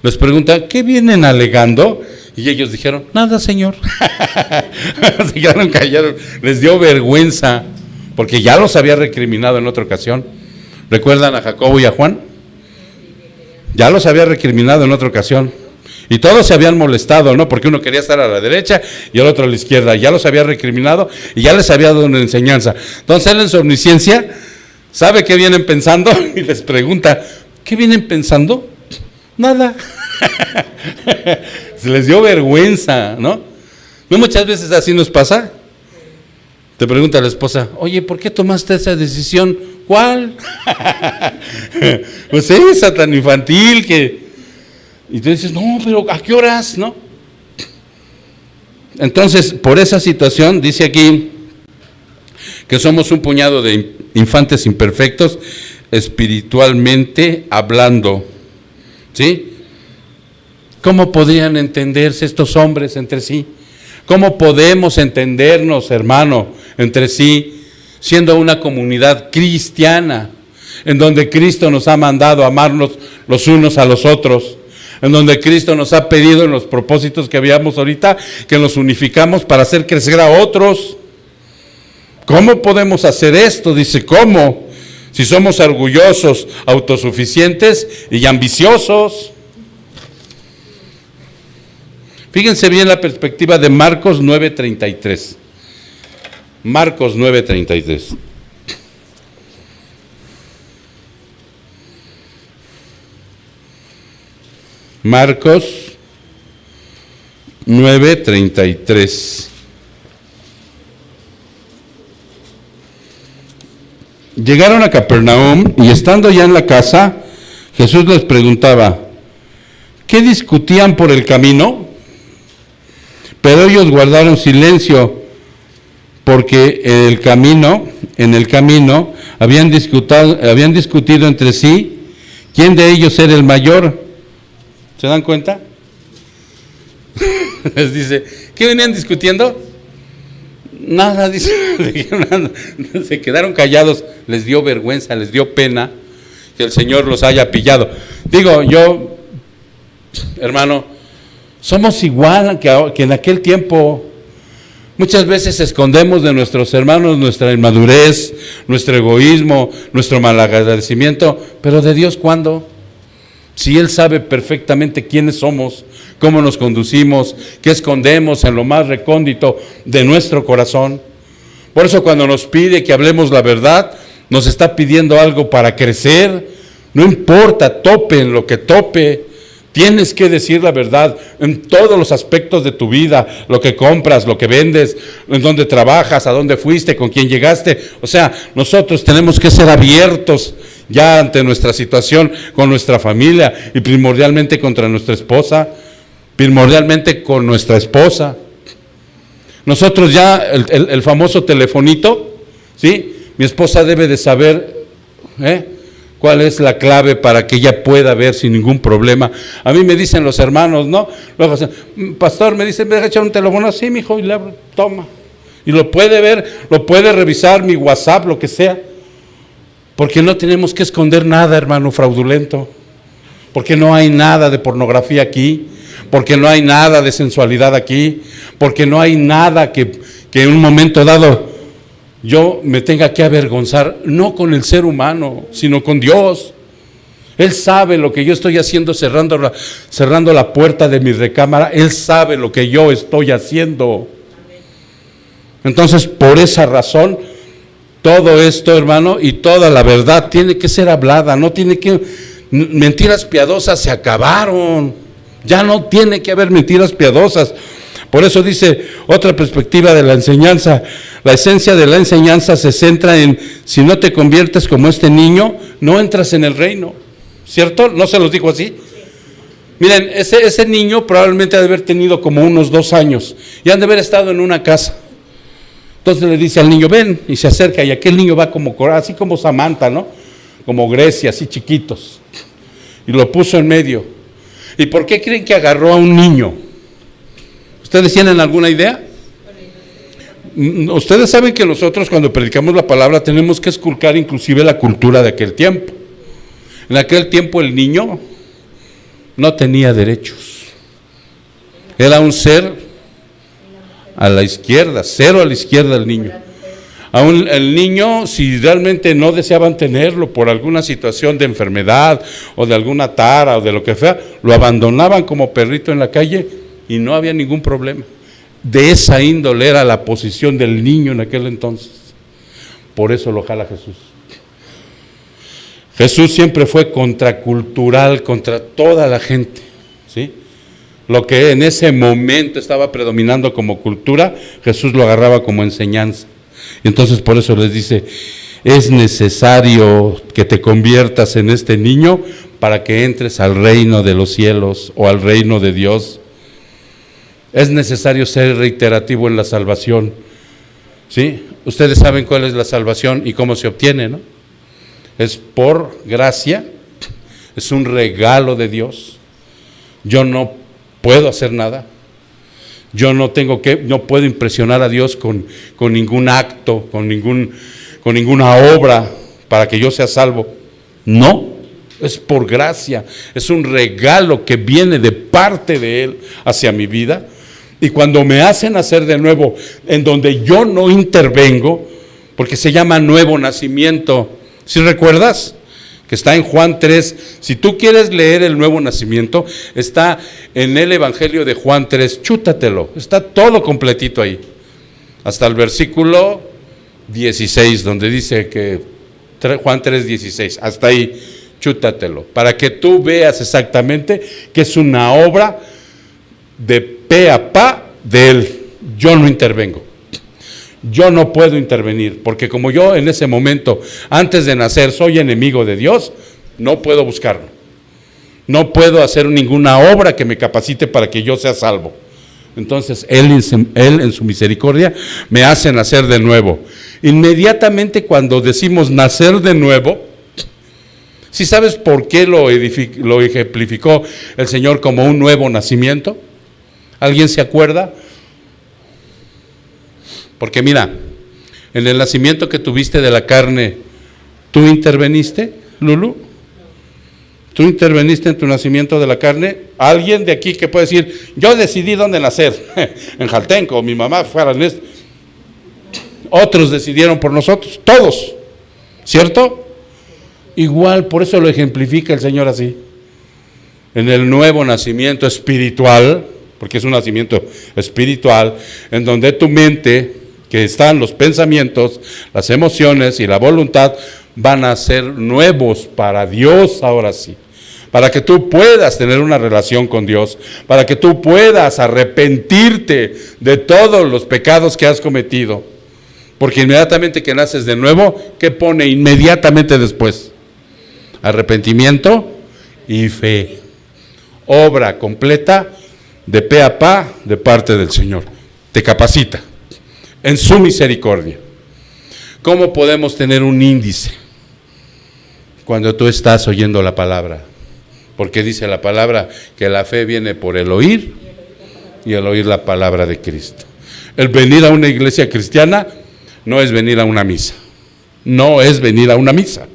les pregunta, ¿qué vienen alegando? Y ellos dijeron, nada, Señor. Se quedaron callados, les dio vergüenza, porque ya los había recriminado en otra ocasión. ¿Recuerdan a Jacobo y a Juan? Ya los había recriminado en otra ocasión. Y todos se habían molestado, ¿no? Porque uno quería estar a la derecha y el otro a la izquierda. Ya los había recriminado y ya les había dado una enseñanza. Entonces él en su omnisciencia sabe qué vienen pensando y les pregunta, ¿qué vienen pensando? Nada. Se les dio vergüenza, ¿no? ¿No muchas veces así nos pasa? Te pregunta la esposa, oye, ¿por qué tomaste esa decisión? ¿Cuál? Pues esa tan infantil que... Y tú dices, no, pero ¿a qué horas? ¿No? Entonces, por esa situación, dice aquí que somos un puñado de infantes imperfectos, espiritualmente hablando. ¿Sí? ¿Cómo podrían entenderse estos hombres entre sí? ¿Cómo podemos entendernos, hermano, entre sí, siendo una comunidad cristiana, en donde Cristo nos ha mandado a amarnos los unos a los otros, en donde Cristo nos ha pedido en los propósitos que habíamos ahorita, que nos unificamos para hacer crecer a otros? ¿Cómo podemos hacer esto? Dice, ¿cómo? Si somos orgullosos, autosuficientes y ambiciosos. Fíjense bien la perspectiva de Marcos 9:33. Marcos 9:33. Marcos 9:33. Llegaron a Capernaum y estando ya en la casa, Jesús les preguntaba, ¿qué discutían por el camino? Pero ellos guardaron silencio, porque en el camino habían discutido entre sí quién de ellos era el mayor. ¿Se dan cuenta? Les dice, ¿qué venían discutiendo? Nada, dice, se quedaron callados, les dio vergüenza, les dio pena. que el Señor los haya pillado. Digo, yo, hermano, somos igual que en aquel tiempo. Muchas veces escondemos de nuestros hermanos nuestra inmadurez, nuestro egoísmo, nuestro malagradecimiento, pero de Dios, ¿cuándo? Si Él sabe perfectamente quiénes somos, cómo nos conducimos, qué escondemos en lo más recóndito de nuestro corazón. Por eso cuando nos pide que hablemos la verdad, nos está pidiendo algo para crecer. No importa, tope en lo que tope. Tienes que decir la verdad en todos los aspectos de tu vida, lo que compras, lo que vendes, en dónde trabajas, a dónde fuiste, con quién llegaste. O sea, nosotros tenemos que ser abiertos ya ante nuestra situación con nuestra familia y primordialmente contra nuestra esposa, primordialmente con nuestra esposa. Nosotros ya, el famoso telefonito, ¿sí? Mi esposa debe de saber, ¿cuál es la clave para que ella pueda ver sin ningún problema? A mí me dicen los hermanos, ¿no? Luego, pastor, me dice, ¿me deja echar un teléfono? Sí, mijo, y le abro, toma. Y lo puede ver, lo puede revisar, mi WhatsApp, lo que sea. Porque no tenemos que esconder nada, hermano fraudulento. Porque no hay nada de pornografía aquí. Porque no hay nada de sensualidad aquí. Porque no hay nada que en un momento dado yo me tenga que avergonzar, no con el ser humano, sino con Dios. Él sabe lo que yo estoy haciendo cerrando la puerta de mi recámara. Él sabe lo que yo estoy haciendo. Entonces, por esa razón, todo esto, hermano, y toda la verdad tiene que ser hablada. No tiene que... Mentiras piadosas se acabaron. Ya no tiene que haber mentiras piadosas. Por eso dice otra perspectiva de la enseñanza. La esencia de la enseñanza se centra en, si no te conviertes como este niño, no entras en el reino. ¿Cierto? ¿No se los dijo así? Miren, ese niño probablemente ha de haber tenido como unos 2 años y han de haber estado en una casa. Entonces le dice al niño, ven, y se acerca, y aquel niño va como, así como Samantha, ¿no? Como Grecia, así chiquitos. Y lo puso en medio. ¿Y por qué creen que agarró a un niño? ¿Ustedes tienen alguna idea? Ustedes saben que nosotros cuando predicamos la palabra tenemos que esculcar inclusive la cultura de aquel tiempo. En aquel tiempo el niño no tenía derechos. Era un ser a la izquierda, 0 a la izquierda el niño. Aún el niño, si realmente no deseaban tenerlo por alguna situación de enfermedad o de alguna tara o de lo que sea, lo abandonaban como perrito en la calle y no había ningún problema. De esa índole era la posición del niño en aquel entonces. Por eso lo jala Jesús. Jesús siempre fue contracultural contra toda la gente, ¿sí? Lo que en ese momento estaba predominando como cultura, Jesús lo agarraba como enseñanza. Y entonces por eso les dice, es necesario que te conviertas en este niño para que entres al reino de los cielos o al reino de Dios. Es necesario ser reiterativo en la salvación, ¿sí? Ustedes saben cuál es la salvación y cómo se obtiene, ¿no? Es por gracia, es un regalo de Dios. Yo no puedo hacer nada. Yo no puedo impresionar a Dios con ningún acto, con ninguna obra para que yo sea salvo. No, es por gracia, es un regalo que viene de parte de Él hacia mi vida. Y cuando me hacen nacer de nuevo, en donde yo no intervengo, porque se llama nuevo nacimiento. ¿Sí recuerdas? Que está en Juan 3. Si tú quieres leer el nuevo nacimiento, está en el Evangelio de Juan 3. Chútatelo, está todo completito ahí. Hasta el versículo 16, donde dice que Juan 3, 16. Hasta ahí, chútatelo. Para que tú veas exactamente que es una obra de pe a pa de Él. Yo no intervengo. Yo no puedo intervenir, porque como yo en ese momento, antes de nacer, soy enemigo de Dios, no puedo buscarlo. No puedo hacer ninguna obra que me capacite para que yo sea salvo. Entonces, Él en su misericordia me hace nacer de nuevo. Inmediatamente cuando decimos nacer de nuevo, ¿sí sabes por qué lo ejemplificó el Señor como un nuevo nacimiento? ¿Alguien se acuerda? Porque mira, en el nacimiento que tuviste de la carne, ¿tú interveniste, Lulu? ¿Tú interveniste en tu nacimiento de la carne? ¿Alguien de aquí que puede decir, yo decidí dónde nacer? En Jaltenco, mi mamá fuera en esto. Otros decidieron por nosotros, todos, ¿cierto? Igual, por eso lo ejemplifica el Señor así. En el nuevo nacimiento espiritual, porque es un nacimiento espiritual, en donde tu mente, que están los pensamientos, las emociones y la voluntad, van a ser nuevos para Dios ahora sí. Para que tú puedas tener una relación con Dios, para que tú puedas arrepentirte de todos los pecados que has cometido. Porque inmediatamente que naces de nuevo, ¿qué pone inmediatamente después? Arrepentimiento y fe. Obra completa de pe a pa de parte del Señor. Te capacita en su misericordia. ¿Cómo podemos tener un índice? Cuando tú estás oyendo la palabra. Porque dice la palabra que la fe viene por el oír y el oír la palabra de Cristo. El venir a una iglesia cristiana no es venir a una misa. No es venir a una misa.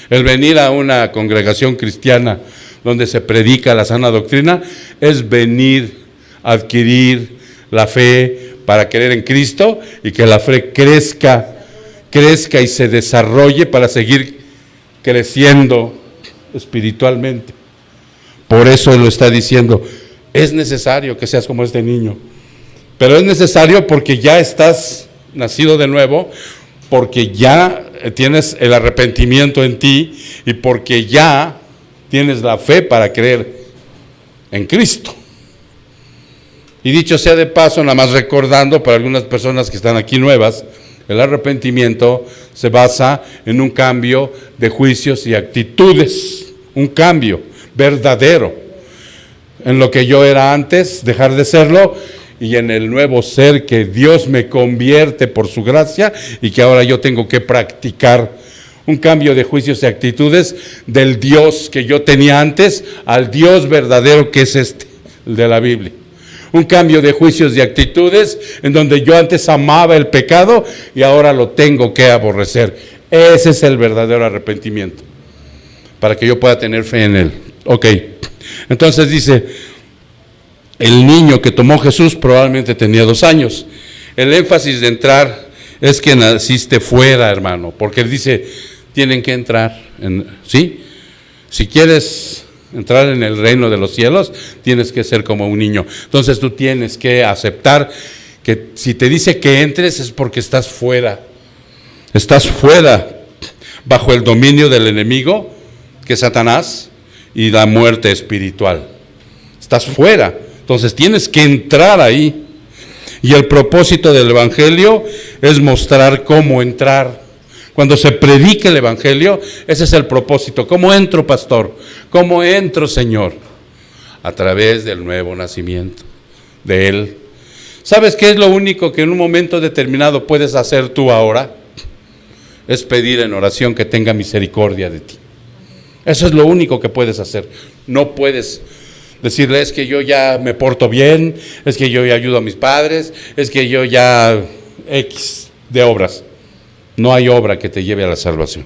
El venir a una congregación cristiana donde se predica la sana doctrina es venir a adquirir la fe para creer en Cristo y que la fe crezca y se desarrolle para seguir creciendo espiritualmente. Por eso Él lo está diciendo, es necesario que seas como este niño, pero es necesario porque ya estás nacido de nuevo, porque ya tienes el arrepentimiento en ti y porque ya tienes la fe para creer en Cristo. Y dicho sea de paso, nada más recordando para algunas personas que están aquí nuevas, el arrepentimiento se basa en un cambio de juicios y actitudes, un cambio verdadero en lo que yo era antes, dejar de serlo, y en el nuevo ser que Dios me convierte por su gracia y que ahora yo tengo que practicar. Un cambio de juicios y actitudes del Dios que yo tenía antes al Dios verdadero que es el de la Biblia. Un cambio de juicios y actitudes en donde yo antes amaba el pecado y ahora lo tengo que aborrecer. Ese es el verdadero arrepentimiento, para que yo pueda tener fe en Él. Ok, entonces dice, el niño que tomó Jesús probablemente tenía 2 años. El énfasis de entrar es que naciste fuera, hermano, porque Él dice, tienen que entrar, ¿sí? Si quieres entrar en el reino de los cielos, tienes que ser como un niño. Entonces tú tienes que aceptar que si te dice que entres es porque estás fuera bajo el dominio del enemigo, que es Satanás, y la muerte espiritual. Estás fuera, entonces tienes que entrar ahí. Y el propósito del evangelio es mostrar cómo entrar. Cuando se predica el evangelio, ese es el propósito. ¿Cómo entro, pastor? ¿Cómo entro, Señor? A través del nuevo nacimiento de Él. ¿Sabes qué es lo único que en un momento determinado puedes hacer tú ahora? Es pedir en oración que tenga misericordia de ti. Eso es lo único que puedes hacer. No puedes decirle, es que yo ya me porto bien, es que yo ya ayudo a mis padres, es que yo ya X de obras. No hay obra que te lleve a la salvación.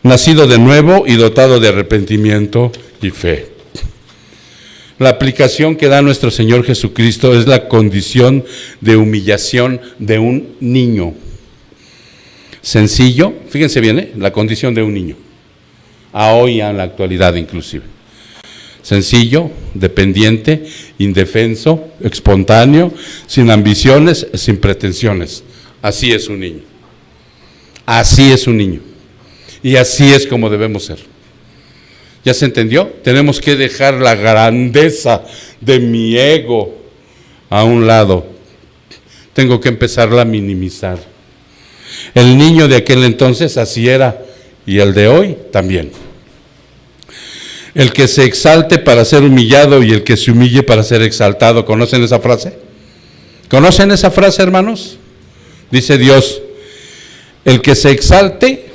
Nacido de nuevo y dotado de arrepentimiento y fe. La aplicación que da nuestro Señor Jesucristo es la condición de humillación de un niño. Sencillo, fíjense bien, la condición de un niño. A hoy, en la actualidad inclusive. Sencillo, dependiente, indefenso, espontáneo, sin ambiciones, sin pretensiones. Así es un niño. Así es un niño. Y así es como debemos ser. ¿Ya se entendió? Tenemos que dejar la grandeza de mi ego a un lado. Tengo que empezarla a minimizar. El niño de aquel entonces así era, y el de hoy también. El que se exalte para ser humillado y el que se humille para ser exaltado. ¿Conocen esa frase? ¿Conocen esa frase, hermanos? Dice Dios, el que se exalte,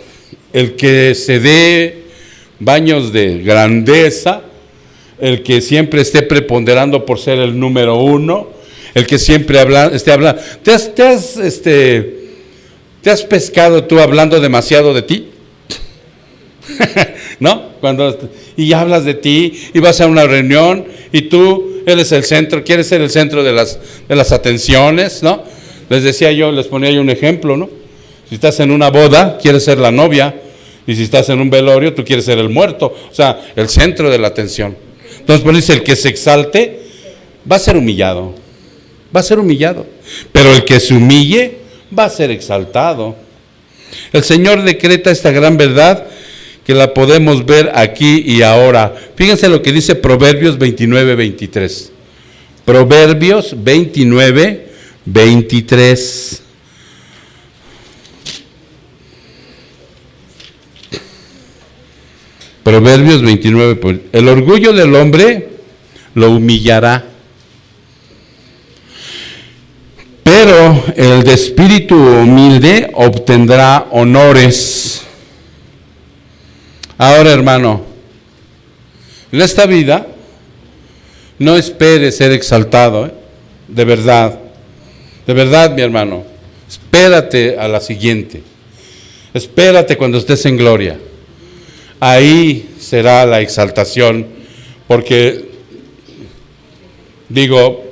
el que se dé baños de grandeza, el que siempre esté preponderando por ser el número 1, el que siempre esté hablando. ¿Te has pescado tú hablando demasiado de ti? ¿no? Y hablas de ti, y vas a una reunión, y tú eres el centro, quieres ser el centro de las atenciones, ¿no? Les ponía yo un ejemplo, ¿no? Si estás en una boda, quieres ser la novia, y si estás en un velorio, tú quieres ser el muerto, o sea, el centro de la atención. Entonces, por eso el que se exalte va a ser humillado, pero el que se humille va a ser exaltado. El Señor decreta esta gran verdad que la podemos ver aquí y ahora. Fíjense lo que dice Proverbios 29:23. Proverbios 29:23. Proverbios 29. El orgullo del hombre lo humillará, pero el de espíritu humilde obtendrá honores. Ahora, hermano, en esta vida no esperes ser exaltado, de verdad, mi hermano. Espérate a la siguiente. Espérate cuando estés en gloria. Ahí será la exaltación, porque, digo,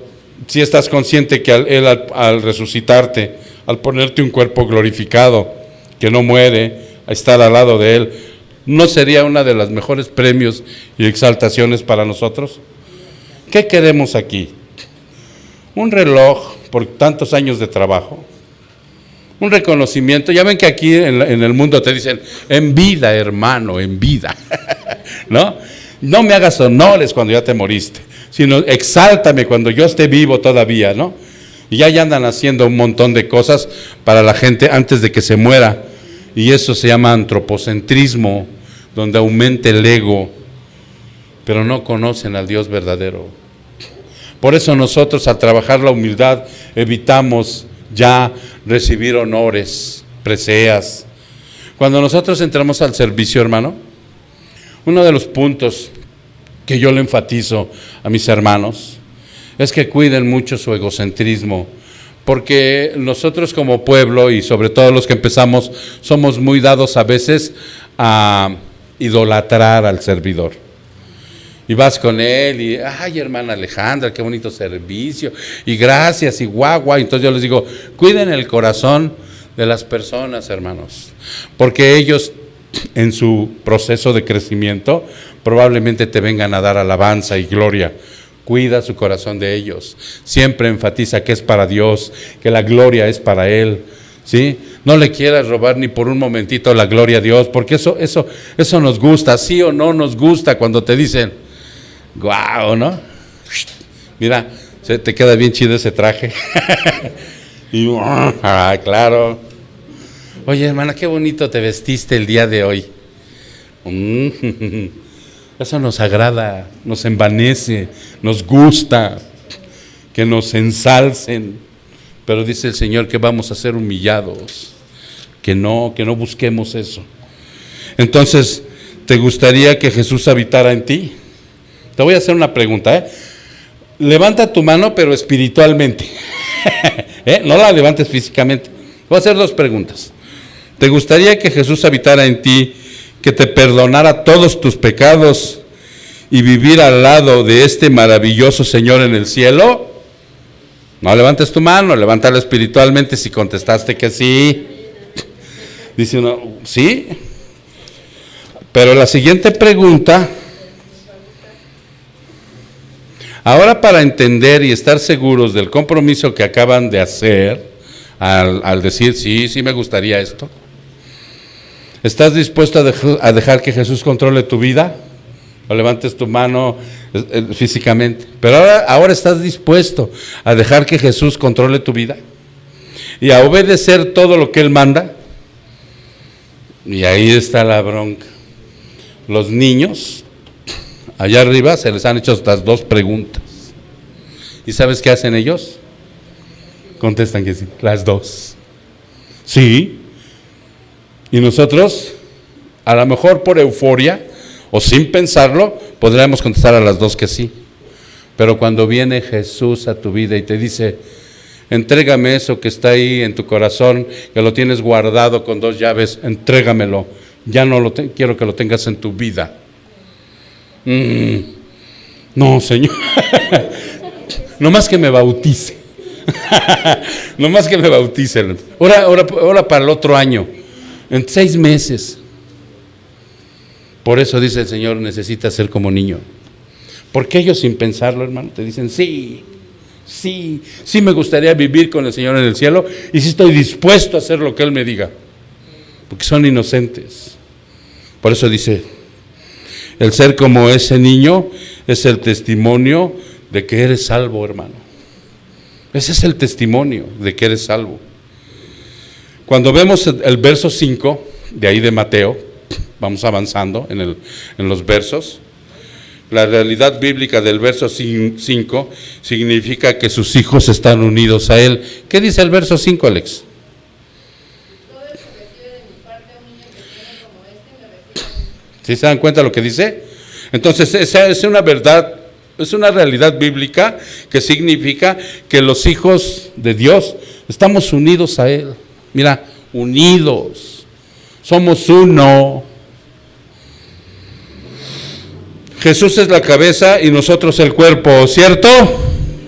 si estás consciente que Él al resucitarte, al ponerte un cuerpo glorificado, que no muere, a estar al lado de Él, ¿no sería una de los mejores premios y exaltaciones para nosotros? ¿Qué queremos aquí? ¿Un reloj por tantos años de trabajo? ¿Un reconocimiento? Ya ven que aquí en el mundo te dicen, en vida, hermano, en vida, ¿no? No me hagas honores cuando ya te moriste, sino exáltame cuando yo esté vivo todavía, ¿no? Y ya andan haciendo un montón de cosas para la gente antes de que se muera. Y eso se llama antropocentrismo, donde aumenta el ego, pero no conocen al Dios verdadero. Por eso nosotros, al trabajar la humildad, evitamos ya recibir honores, preseas. Cuando nosotros entramos al servicio, hermano, uno de los puntos que yo le enfatizo a mis hermanos es que cuiden mucho su egocentrismo, porque nosotros como pueblo, y sobre todo los que empezamos, somos muy dados a veces a idolatrar al servidor. Y vas con él y, ay, hermana Alejandra, qué bonito servicio, y gracias, y guau. Entonces yo les digo, cuiden el corazón de las personas, hermanos, porque ellos en su proceso de crecimiento probablemente te vengan a dar alabanza y gloria. Cuida su corazón de ellos. Siempre enfatiza que es para Dios, que la gloria es para Él, ¿sí? No le quieras robar ni por un momentito la gloria a Dios, porque eso nos gusta, sí o no nos gusta cuando te dicen, guau, ¿no? Mira, te queda bien chido ese traje. Y, claro. Oye, hermana, qué bonito te vestiste el día de hoy. Eso nos agrada, nos envanece, nos gusta, que nos ensalcen. Pero dice el Señor que vamos a ser humillados, que no busquemos eso. Entonces, ¿te gustaría que Jesús habitara en ti? Te voy a hacer una pregunta, Levanta tu mano, pero espiritualmente. No la levantes físicamente. Voy a hacer dos preguntas. ¿Te gustaría que Jesús habitara en ti, que te perdonara todos tus pecados y vivir al lado de este maravilloso Señor en el cielo? No levantes tu mano, levántala espiritualmente si contestaste que sí. Dice uno, sí. Pero la siguiente pregunta, ahora para entender y estar seguros del compromiso que acaban de hacer, al decir, sí me gustaría esto, ¿estás dispuesto a dejar que Jesús controle tu vida? O levantes tu mano físicamente. Pero ahora estás dispuesto a dejar que Jesús controle tu vida y a obedecer todo lo que Él manda. Y ahí está la bronca. Los niños, allá arriba, se les han hecho estas dos preguntas. ¿Y sabes qué hacen ellos? Contestan que sí, las dos. Sí. Y nosotros, a lo mejor por euforia o sin pensarlo, podríamos contestar a las dos que sí. Pero cuando viene Jesús a tu vida y te dice, entrégame eso que está ahí en tu corazón, que lo tienes guardado con dos llaves, entrégamelo. ya no quiero que lo tengas en tu vida. No, Señor. Nomás que me bautice. Nomás que me bauticen. Ahora para el otro año, en 6 meses. Por eso dice el Señor, necesitas ser como niño. Porque ellos sin pensarlo, hermano, te dicen, sí me gustaría vivir con el Señor en el cielo y sí estoy dispuesto a hacer lo que Él me diga. Porque son inocentes. Por eso dice, el ser como ese niño es el testimonio de que eres salvo, hermano. Ese es el testimonio de que eres salvo. Cuando vemos el verso 5, de ahí de Mateo, vamos avanzando en los versos, la realidad bíblica del verso 5 significa que sus hijos están unidos a Él. ¿Qué dice el verso 5, Alex? ¿Sí se dan cuenta lo que dice? Entonces, esa es una verdad, es una realidad bíblica que significa que los hijos de Dios estamos unidos a Él. Mira, unidos, somos uno. Jesús es la cabeza y nosotros el cuerpo, ¿cierto?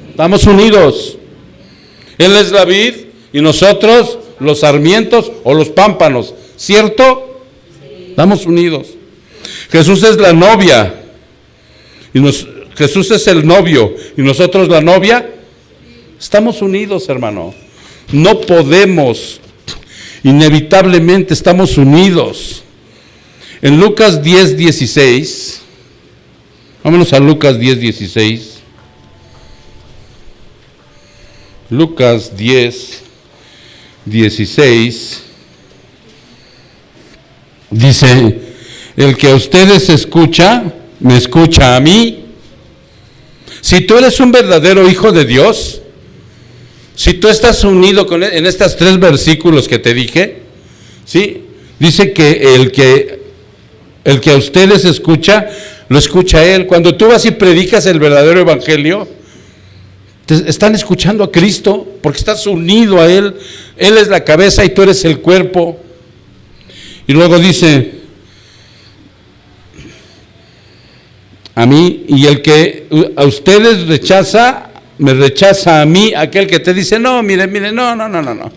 Estamos unidos. Él es la vid y nosotros los sarmientos o los pámpanos, ¿cierto? Estamos unidos. Jesús es la novia y Jesús es el novio y nosotros la novia. Estamos unidos, hermano. No podemos, inevitablemente estamos unidos. En Lucas 10:16, vámonos a Lucas 10:16. Lucas 10:16 dice, el que a ustedes escucha, me escucha a mí. Si tú eres un verdadero hijo de Dios, si tú estás unido con él, en estos 3 versículos que te dije, ¿sí? Dice que el que a ustedes escucha, lo escucha a Él. Cuando tú vas y predicas el verdadero evangelio, te están escuchando a Cristo, porque estás unido a Él. Él es la cabeza y tú eres el cuerpo. Y luego dice, a mí, y el que a ustedes rechaza, me rechaza a mí. Aquel que te dice, no, mire, no.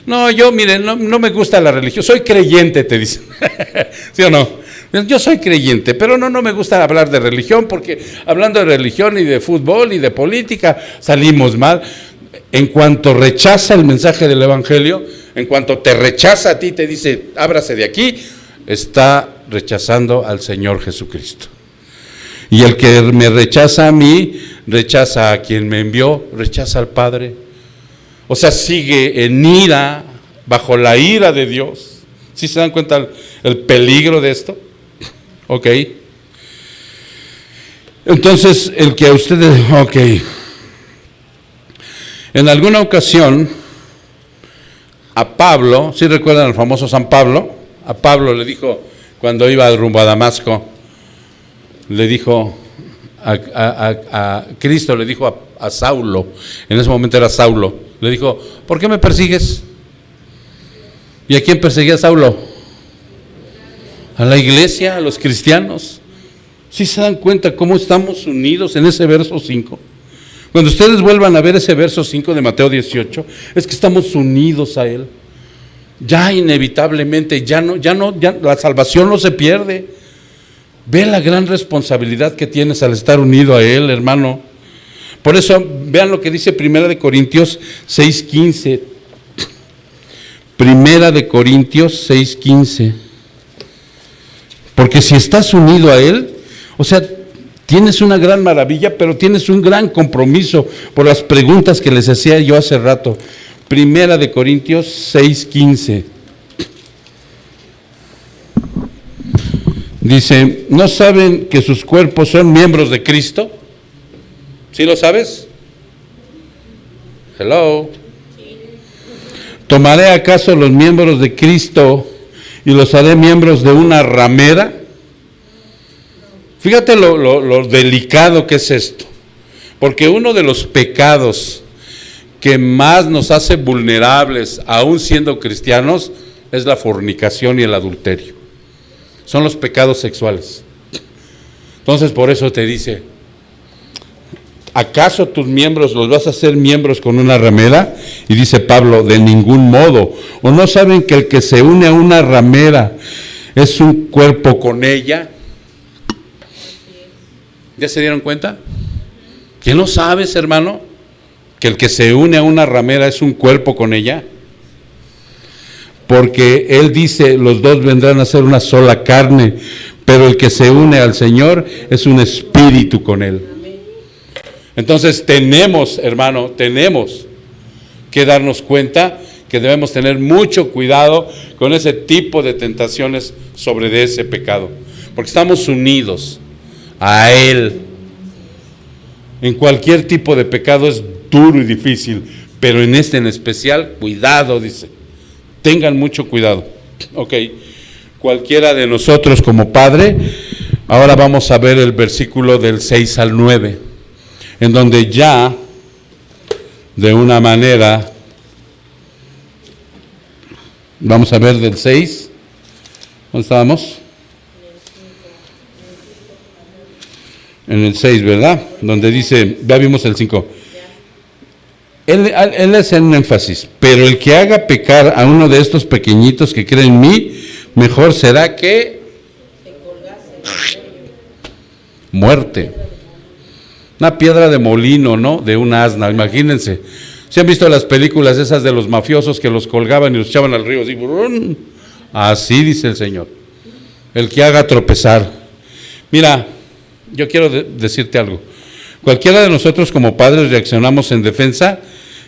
No, yo, mire, no me gusta la religión, soy creyente, te dice. ¿Sí o no? Yo soy creyente, pero no me gusta hablar de religión, porque hablando de religión y de fútbol y de política salimos mal. En cuanto rechaza el mensaje del evangelio, en cuanto te rechaza a ti, te dice, ábrase de aquí, está rechazando al Señor Jesucristo. Y el que me rechaza a mí, rechaza a quien me envió, rechaza al Padre. O sea, sigue en ira, bajo la ira de Dios. ¿Sí se dan cuenta el peligro de esto? Ok. Entonces, el que a ustedes, ok. En alguna ocasión, a Pablo, ¿sí recuerdan al famoso San Pablo? A Pablo le dijo, cuando iba rumbo a Damasco, le dijo a Cristo, le dijo a Saulo, en ese momento era Saulo, le dijo, ¿por qué me persigues? ¿Y a quién perseguía Saulo? A la iglesia, a los cristianos. ¿Sí se dan cuenta cómo estamos unidos en ese verso 5? Cuando ustedes vuelvan a ver ese verso 5 de Mateo 18, es que estamos unidos a Él. Ya inevitablemente, ya la salvación no se pierde. Ve la gran responsabilidad que tienes al estar unido a Él, hermano. Por eso, vean lo que dice 1 Corintios 6:15. 1 Corintios 6:15. Porque si estás unido a Él, o sea, tienes una gran maravilla, pero tienes un gran compromiso por las preguntas que les hacía yo hace rato. 1 Corintios 6:15. Dice, ¿no saben que sus cuerpos son miembros de Cristo? ¿Sí lo sabes? Hello. ¿Tomaré acaso los miembros de Cristo y los haré miembros de una ramera? Fíjate lo delicado que es esto, porque uno de los pecados que más nos hace vulnerables, aún siendo cristianos, es la fornicación y el adulterio. son los pecados sexuales. Entonces por eso te dice, ¿acaso tus miembros los vas a hacer miembros con una ramera? Y dice Pablo, de ningún modo. ¿O no saben que el que se une a una ramera es un cuerpo con ella? ¿Ya se dieron cuenta? ¿Que no sabes, hermano, que el que se une a una ramera es un cuerpo con ella? Porque él dice, los dos vendrán a ser una sola carne, pero el que se une al Señor es un espíritu con él. Entonces tenemos, hermano, tenemos que darnos cuenta que debemos tener mucho cuidado con ese tipo de tentaciones sobre de ese pecado, porque estamos unidos a Él. En cualquier tipo de pecado es duro y difícil, pero en este en especial, cuidado, dice, tengan mucho cuidado. Ok, cualquiera de nosotros como padre, ahora vamos a ver el versículo del 6 al 9, en donde ya, de una manera, vamos a ver del 6, ¿dónde estábamos? En el 6, ¿verdad? Donde dice, ya vimos el 5. Él hace un énfasis, pero el que haga pecar a uno de estos pequeñitos que creen en mí, mejor será que muerte. Una piedra de molino, ¿no? De un asna, imagínense. ¿Se han visto las películas esas de los mafiosos que los colgaban y los echaban al río? Así, ¡brum! Así dice el Señor. El que haga tropezar. Mira, yo quiero decirte algo. Cualquiera de nosotros como padres reaccionamos en defensa,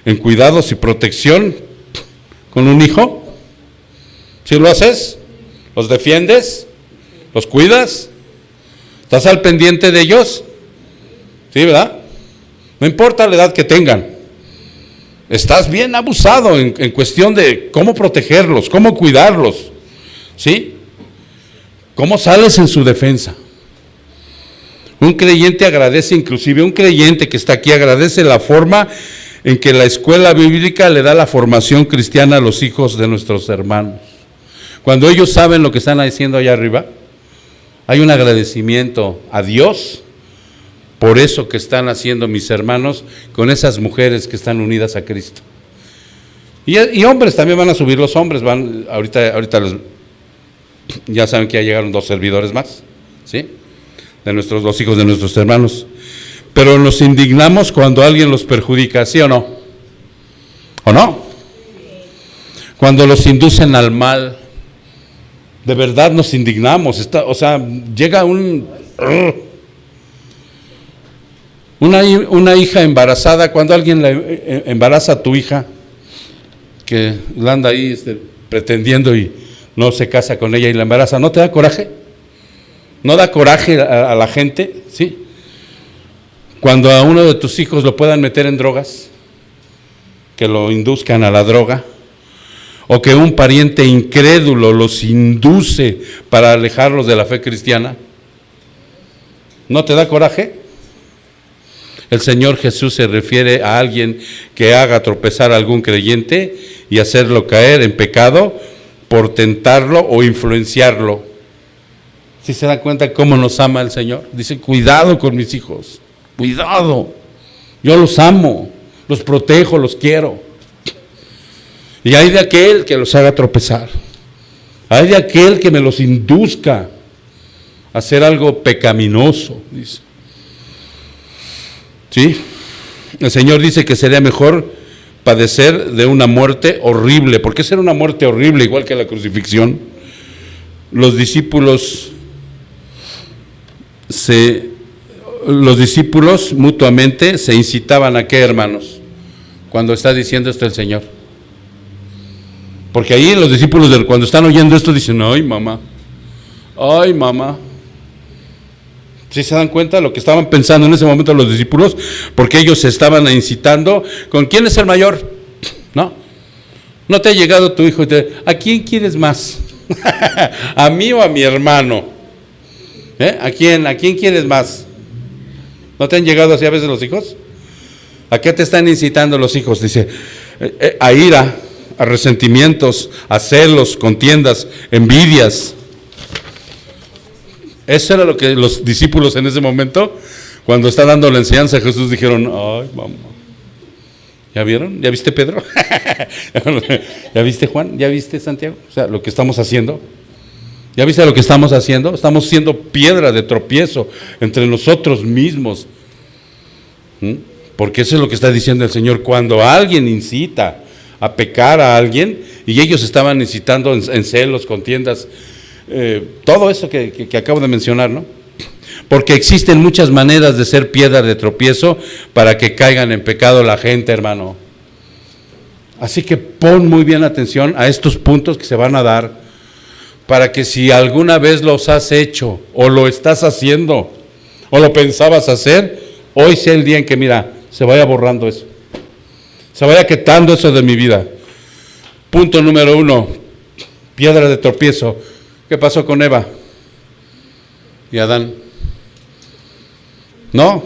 en cuidados y protección con un hijo. ¿Sí lo haces? ¿Los defiendes? ¿Los cuidas? ¿Estás al pendiente de ellos? ¿Sí, verdad? No importa la edad que tengan. Estás bien abusado en cuestión de cómo protegerlos, cómo cuidarlos. ¿Sí? ¿Cómo sales en su defensa? Un creyente agradece, inclusive un creyente que está aquí agradece la forma en que la escuela bíblica le da la formación cristiana a los hijos de nuestros hermanos. Cuando ellos saben lo que están haciendo allá arriba, hay un agradecimiento a Dios por eso que están haciendo mis hermanos con esas mujeres que están unidas a Cristo. Y hombres, también van a subir los hombres, ahorita ya saben que ya llegaron 2 servidores más, ¿sí? De los hijos de nuestros hermanos. Pero nos indignamos cuando alguien los perjudica, ¿sí o no? ¿O no? Cuando los inducen al mal, de verdad nos indignamos. Llega una hija embarazada, cuando alguien embaraza a tu hija, que la anda ahí pretendiendo y no se casa con ella y la embaraza, ¿no te da coraje? ¿No da coraje a la gente? ¿Sí? Cuando a uno de tus hijos lo puedan meter en drogas, que lo induzcan a la droga, o que un pariente incrédulo los induce para alejarlos de la fe cristiana, ¿no te da coraje? El Señor Jesús se refiere a alguien que haga tropezar a algún creyente y hacerlo caer en pecado por tentarlo o influenciarlo. ¿Sí se dan cuenta cómo nos ama el Señor? Dice, cuidado con mis hijos, cuidado, yo los amo, los protejo, los quiero. Y hay de aquel que los haga tropezar, hay de aquel que me los induzca a hacer algo pecaminoso, dice. ¿Sí? El Señor dice que sería mejor padecer de una muerte horrible. ¿Por qué será una muerte horrible igual que la crucifixión? Los discípulos mutuamente se incitaban a qué, hermanos, cuando está diciendo esto el Señor. Porque ahí los discípulos cuando están oyendo esto dicen, ay mamá. ¿Sí se dan cuenta de lo que estaban pensando en ese momento los discípulos? Porque ellos se estaban incitando, ¿con quién es el mayor? No te ha llegado tu hijo y ¿a quién quieres más? ¿A mí o a mi hermano? ¿A quién quieres más? ¿No te han llegado así a veces los hijos? ¿A qué te están incitando los hijos? Dice, a ira, a resentimientos, a celos, contiendas, envidias. Eso era lo que los discípulos en ese momento, cuando está dando la enseñanza a Jesús, dijeron, ay, mamá. ¿Ya vieron? ¿Ya viste Pedro? ¿Ya viste Juan? ¿Ya viste Santiago? O sea, lo que estamos haciendo. ¿Ya viste lo que estamos haciendo? Estamos siendo piedra de tropiezo entre nosotros mismos. Porque eso es lo que está diciendo el Señor. Cuando alguien incita a pecar a alguien, y ellos estaban incitando en celos, contiendas, todo eso que acabo de mencionar, ¿no? Porque existen muchas maneras de ser piedra de tropiezo para que caigan en pecado la gente, hermano. Así que pon muy bien atención a estos puntos que se van a dar, para que si alguna vez los has hecho, o lo estás haciendo, o lo pensabas hacer, hoy sea el día en que, mira, se vaya borrando eso. Se vaya quitando eso de mi vida. Punto número 1, piedra de tropiezo. ¿Qué pasó con Eva y Adán? No,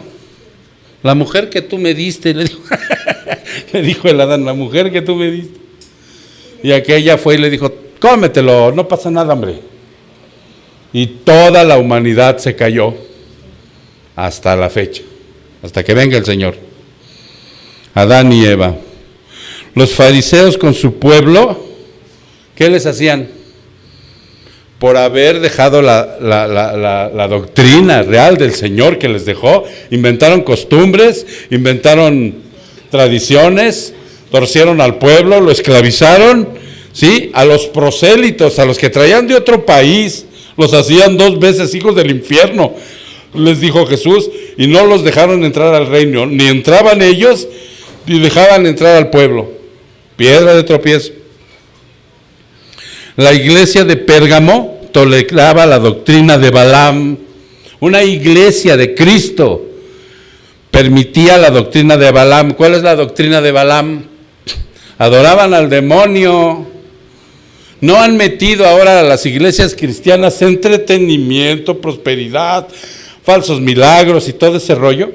la mujer que tú me diste, le dijo el Adán, la mujer que tú me diste. Y aquella fue y le dijo, cómetelo, no pasa nada, hombre. Y toda la humanidad se cayó hasta la fecha, hasta que venga el Señor. Adán y Eva. Los fariseos con su pueblo, ¿qué les hacían? Por haber dejado la doctrina real del Señor que les dejó, inventaron costumbres, inventaron tradiciones, torcieron al pueblo, lo esclavizaron, ¿sí? A los prosélitos, a los que traían de otro país, los hacían 2 veces hijos del infierno, les dijo Jesús, y no los dejaron entrar al reino, ni entraban ellos, ni dejaban entrar al pueblo. Piedra de tropiezo. La iglesia de Pérgamo toleraba la doctrina de Balaam. Una iglesia de Cristo permitía la doctrina de Balaam. ¿Cuál es la doctrina de Balaam? Adoraban al demonio. ¿No han metido ahora a las iglesias cristianas entretenimiento, prosperidad, falsos milagros y todo ese rollo?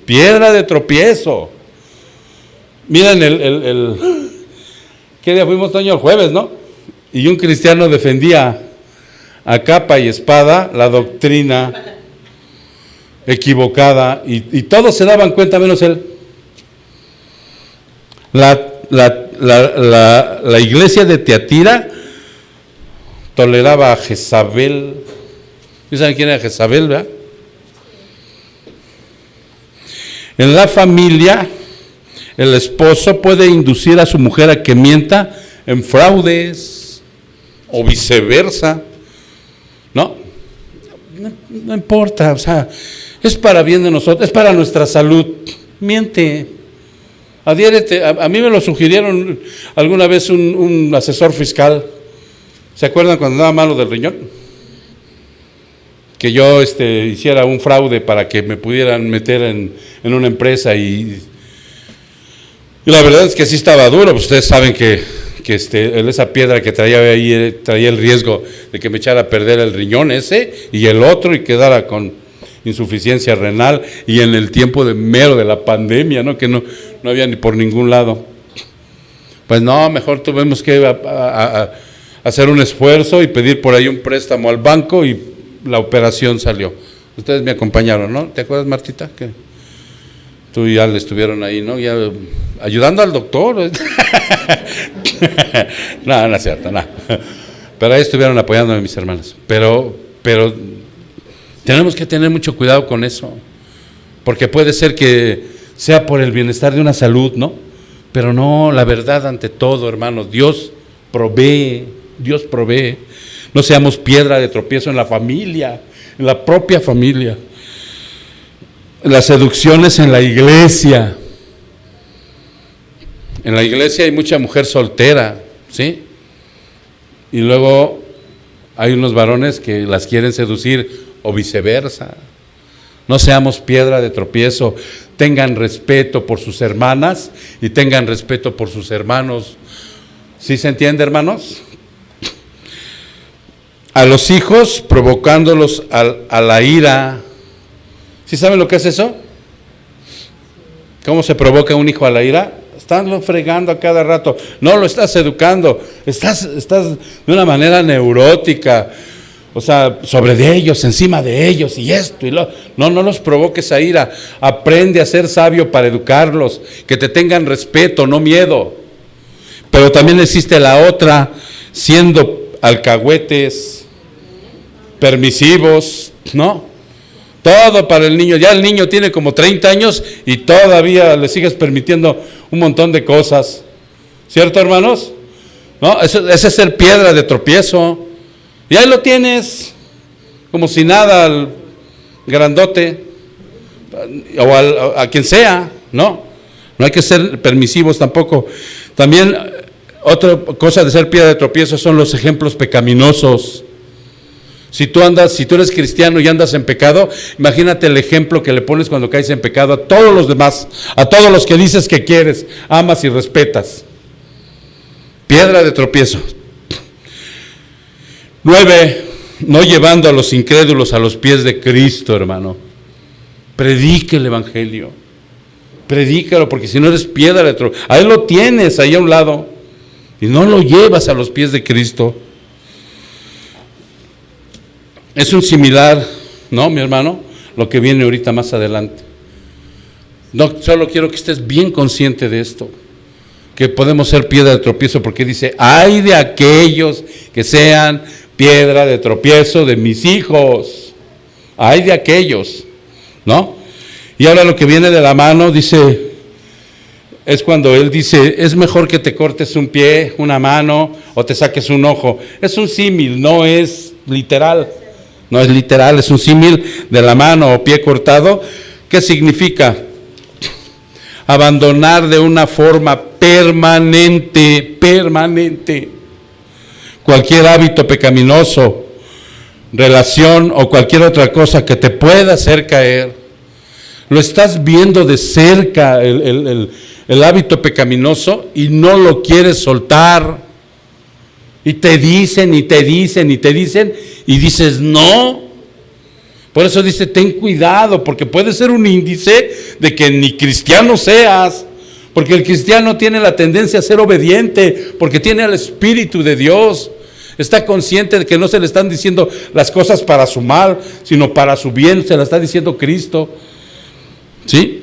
Piedra de tropiezo. Miren, ¿qué día fuimos, Toño? El jueves, ¿no? Y un cristiano defendía a capa y espada la doctrina equivocada, y todos se daban cuenta menos él. La iglesia de Tiatira toleraba a Jezabel. ¿Sí saben quién era Jezabel, verdad? En la familia, el esposo puede inducir a su mujer a que mienta en fraudes o viceversa. No importa, o sea, es para bien de nosotros, es para nuestra salud. Miente, adhiérete. A mí me lo sugirieron alguna vez un asesor fiscal. ¿Se acuerdan cuando andaba malo del riñón? Que yo hiciera un fraude para que me pudieran meter en una empresa, y la verdad es que sí estaba duro. Pues ustedes saben que esa piedra que traía ahí traía el riesgo de que me echara a perder el riñón ese y el otro, y quedara con insuficiencia renal, y en el tiempo de la pandemia, ¿no? Que no había ni por ningún lado. Pues no, mejor tuvimos que hacer un esfuerzo y pedir por ahí un préstamo al banco, y la operación salió. Ustedes me acompañaron, ¿no? ¿Te acuerdas, Martita? Que tú y Ale estuvieron ahí, ¿no? Ya ayudando al doctor. No es cierto, no. Pero ahí estuvieron apoyándome mis hermanas. Pero tenemos que tener mucho cuidado con eso, porque puede ser que sea por el bienestar de una salud, ¿no? Pero no, la verdad ante todo, hermanos. Dios provee. No seamos piedra de tropiezo en la familia, en la propia familia. Las seducciones en la iglesia. En la iglesia hay mucha mujer soltera, ¿sí? Y luego hay unos varones que las quieren seducir, o viceversa. No seamos piedra de tropiezo. Tengan respeto por sus hermanas y tengan respeto por sus hermanos. ¿Sí se entiende, hermanos? A los hijos provocándolos a la ira. ¿Sí saben lo que es eso? ¿Cómo se provoca un hijo a la ira? Estás fregando a cada rato. No lo estás educando. Estás de una manera neurótica. o sea, sobre de ellos, encima de ellos y esto y lo. No los provoques a ira. Aprende a ser sabio para educarlos, que te tengan respeto, no miedo. Pero también existe la otra, siendo alcahuetes, permisivos, ¿no? Todo para el niño. Ya el niño tiene como 30 años y todavía le sigues permitiendo un montón de cosas. ¿Cierto, hermanos? No, ese es ser piedra de tropiezo. Y ahí lo tienes, como si nada, al grandote, o a quien sea, ¿no? No hay que ser permisivos tampoco. También, otra cosa de ser piedra de tropiezo son los ejemplos pecaminosos. Si tú eres cristiano y andas en pecado, imagínate el ejemplo que le pones cuando caes en pecado a todos los demás, a todos los que dices que quieres, amas y respetas. Piedra de tropiezo. 9, no llevando a los incrédulos a los pies de Cristo, hermano. Predique el evangelio. Predícalo, porque si no eres piedra de tropiezo. Ahí lo tienes, ahí a un lado. Y no lo llevas a los pies de Cristo. Es un similar, ¿no, mi hermano? Lo que viene ahorita más adelante. No, solo quiero que estés bien consciente de esto. Que podemos ser piedra de tropiezo, porque dice, ay de aquellos que sean piedra de tropiezo de mis hijos. Ay de aquellos, ¿no? Y ahora lo que viene de la mano, dice, es cuando él dice, es mejor que te cortes un pie, una mano, o te saques un ojo. Es un símil, no es literal. No es literal, es un símil de la mano o pie cortado. ¿Qué significa? Abandonar de una forma permanente cualquier hábito pecaminoso, relación o cualquier otra cosa que te pueda hacer caer. Lo estás viendo de cerca el hábito pecaminoso y no lo quieres soltar. Y te dicen y dices no. Por eso dice, ten cuidado, porque puede ser un índice de que ni cristiano seas, porque el cristiano tiene la tendencia a ser obediente, porque tiene al Espíritu de Dios, está consciente de que no se le están diciendo las cosas para su mal, sino para su bien, se la está diciendo Cristo. ¿Sí?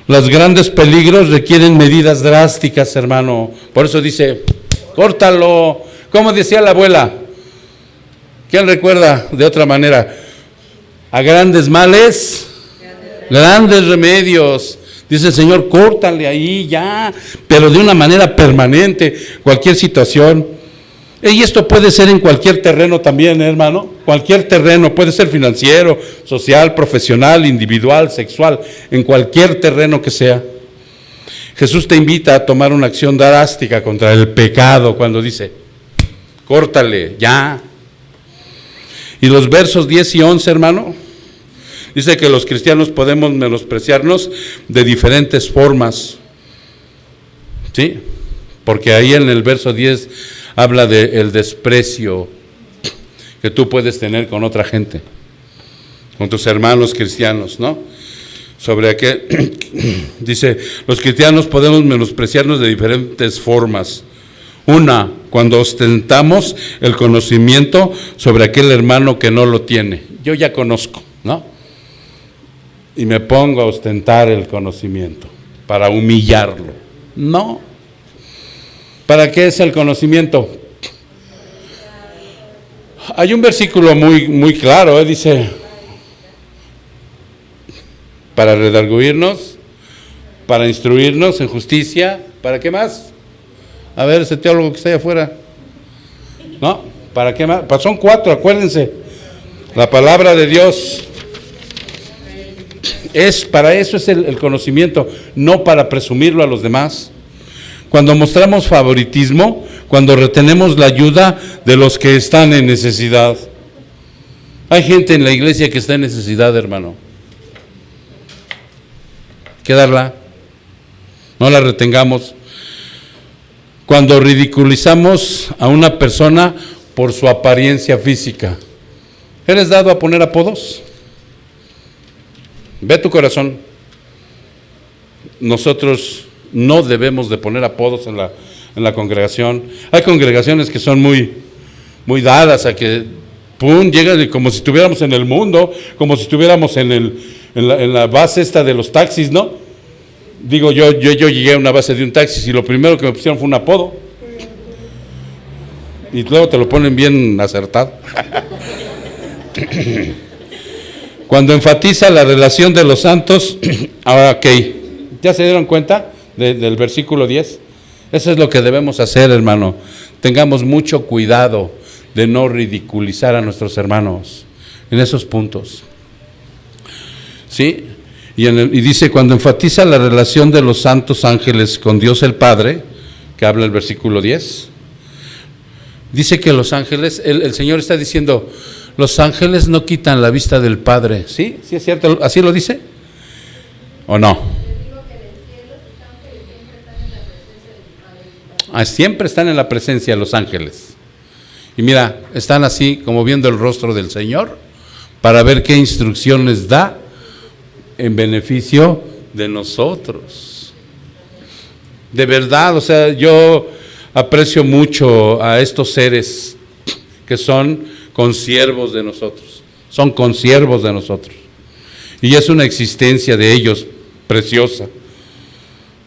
Los grandes peligros requieren medidas drásticas, hermano. Por eso dice, córtalo. Como decía la abuela, ¿quién recuerda de otra manera? A grandes males, grandes remedios. Dice el Señor, córtale ahí ya, pero de una manera permanente, cualquier situación. Y esto puede ser en cualquier terreno también, hermano. Cualquier terreno, puede ser financiero, social, profesional, individual, sexual, en cualquier terreno que sea. Jesús te invita a tomar una acción drástica contra el pecado cuando dice, córtale ya. Y los versos 10 y 11, hermano, dice que los cristianos podemos menospreciarnos de diferentes formas. ¿Sí? Porque ahí en el verso 10 habla del desprecio que tú puedes tener con otra gente, con tus hermanos cristianos, ¿no? Sobre aquel, dice, los cristianos podemos menospreciarnos de diferentes formas. Una, cuando ostentamos el conocimiento sobre aquel hermano que no lo tiene. Yo ya conozco, ¿no? Y me pongo a ostentar el conocimiento para humillarlo. No. ¿Para qué es el conocimiento? Hay un versículo muy claro, dice, para redarguirnos, para instruirnos en justicia, ¿para qué más? A ver, ese teólogo que está allá afuera. ¿No? ¿Para qué más? Pues son 4, acuérdense. La palabra de Dios. Para eso es el conocimiento, no para presumirlo a los demás. Cuando mostramos favoritismo, cuando retenemos la ayuda de los que están en necesidad. Hay gente en la iglesia que está en necesidad, hermano. Hay que darla. No la retengamos. Cuando ridiculizamos a una persona por su apariencia física. ¿Eres dado a poner apodos? Ve tu corazón. Nosotros no debemos de poner apodos en la congregación. Hay congregaciones que son muy dadas a que ¡Pum! Llega como si estuviéramos en el mundo, como si estuviéramos en la base esta de los taxis, ¿no? Digo, yo llegué a una base de un taxi y lo primero que me pusieron fue un apodo. Y luego te lo ponen bien acertado. Cuando enfatiza la relación de los santos, ahora ok, ¿ya se dieron cuenta del versículo 10? Eso es lo que debemos hacer, hermano. Tengamos mucho cuidado de no ridiculizar a nuestros hermanos en esos puntos. ¿Sí? Y dice, cuando enfatiza la relación de los santos ángeles con Dios el Padre, que habla el versículo 10, dice que los ángeles, el Señor está diciendo, los ángeles no quitan la vista del Padre. ¿Sí? ¿Sí es cierto? ¿Así lo dice? ¿O no? Siempre están en la presencia de los ángeles. Y mira, están así como viendo el rostro del Señor para ver qué instrucciones da en beneficio de nosotros. De verdad, o sea, yo aprecio mucho a estos seres que son consiervos de nosotros, son consiervos de nosotros. Y es una existencia de ellos preciosa.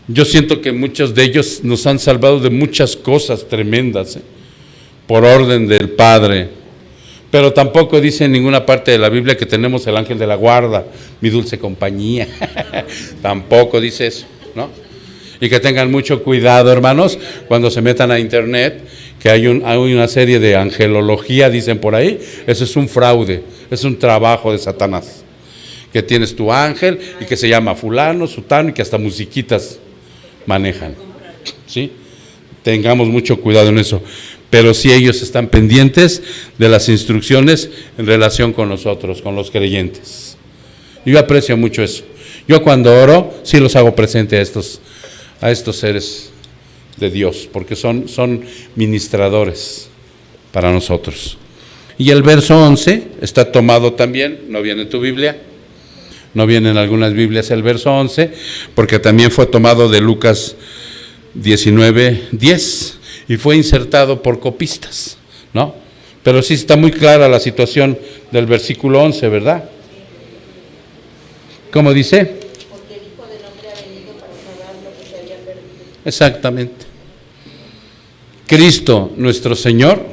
Yo siento que muchos de ellos nos han salvado de muchas cosas tremendas, por orden del Padre. Pero tampoco dice en ninguna parte de la Biblia que tenemos el ángel de la guarda, mi dulce compañía. Tampoco dice eso, ¿no? Y que tengan mucho cuidado, hermanos, cuando se metan a internet, que hay una serie de angelología, dicen por ahí. Eso es un fraude, es un trabajo de Satanás. Que tienes tu ángel y que se llama fulano, sutano, y que hasta musiquitas manejan, ¿sí? Tengamos mucho cuidado en eso. Pero sí, ellos están pendientes de las instrucciones en relación con nosotros, con los creyentes. Yo aprecio mucho eso. Yo cuando oro, sí los hago presente a estos seres de Dios, porque son ministradores para nosotros. Y el verso 11 está tomado también, no viene en tu Biblia, no viene en algunas Biblias el verso 11, porque también fue tomado de Lucas 19:10 y fue insertado por copistas, ¿no? Pero sí está muy clara la situación del versículo 11, ¿verdad? ¿Cómo dice? Porque el Hijo del Hombre ha venido para salvar lo que se había perdido. Exactamente. Cristo, nuestro Señor,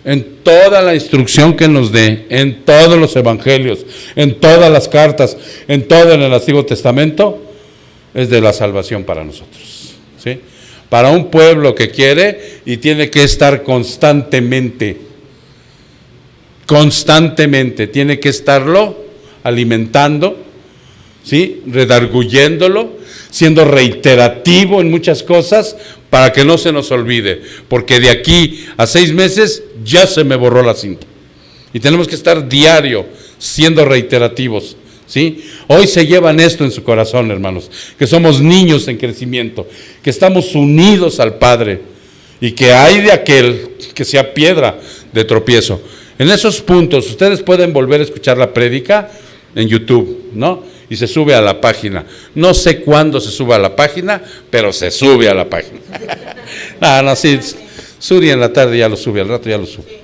en toda la instrucción que nos dé, en todos los evangelios, en todas las cartas, en todo el Antiguo Testamento, es de la salvación para nosotros, ¿sí? Para un pueblo que quiere y tiene que estar constantemente, tiene que estarlo alimentando, ¿sí? Redarguyéndolo, siendo reiterativo en muchas cosas, para que no se nos olvide, porque de aquí a 6 meses ya se me borró la cinta. Y tenemos que estar diario siendo reiterativos, ¿sí? Hoy se llevan esto en su corazón, hermanos, que somos niños en crecimiento, que estamos unidos al Padre y que hay de aquel que sea piedra de tropiezo. En esos puntos ustedes pueden volver a escuchar la prédica en YouTube, ¿no? Y se sube a la página. No sé cuándo se sube a la página, pero se sube a la página. No, sí, Suri en la tarde ya lo sube, al rato ya lo sube.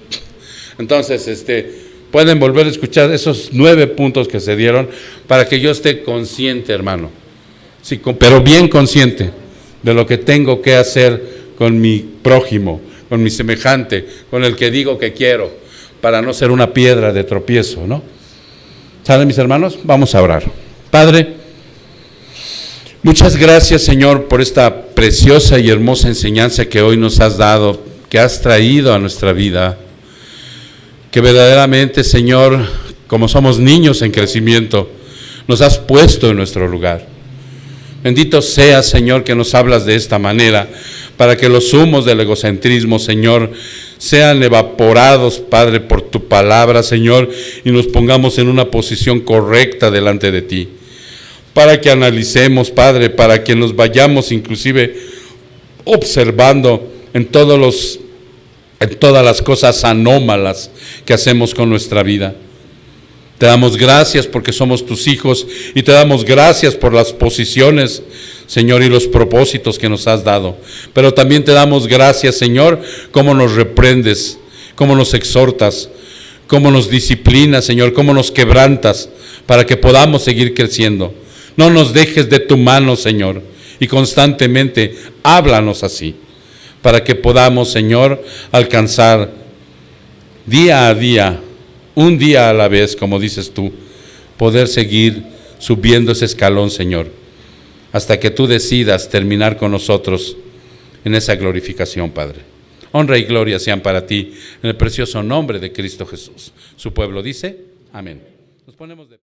Entonces, pueden volver a escuchar esos 9 puntos que se dieron para que yo esté consciente, hermano. Sí, pero bien consciente de lo que tengo que hacer con mi prójimo, con mi semejante, con el que digo que quiero, para no ser una piedra de tropiezo, ¿no? ¿Saben, mis hermanos? Vamos a orar. Padre, muchas gracias, Señor, por esta preciosa y hermosa enseñanza que hoy nos has dado, que has traído a nuestra vida, que verdaderamente, Señor, como somos niños en crecimiento, nos has puesto en nuestro lugar. Bendito seas, Señor, que nos hablas de esta manera, para que los humos del egocentrismo, Señor, sean evaporados, Padre, por tu palabra, Señor, y nos pongamos en una posición correcta delante de ti, para que analicemos, Padre, para que nos vayamos inclusive observando en todas las cosas anómalas que hacemos con nuestra vida. Te damos gracias porque somos tus hijos y te damos gracias por las posiciones, Señor, y los propósitos que nos has dado. Pero también te damos gracias, Señor, cómo nos reprendes, cómo nos exhortas, cómo nos disciplinas, Señor, cómo nos quebrantas para que podamos seguir creciendo. No nos dejes de tu mano, Señor, y constantemente háblanos así, para que podamos, Señor, alcanzar día a día, un día a la vez, como dices tú, poder seguir subiendo ese escalón, Señor, hasta que tú decidas terminar con nosotros en esa glorificación, Padre. Honra y gloria sean para ti, en el precioso nombre de Cristo Jesús. Su pueblo dice, amén. Nos ponemos de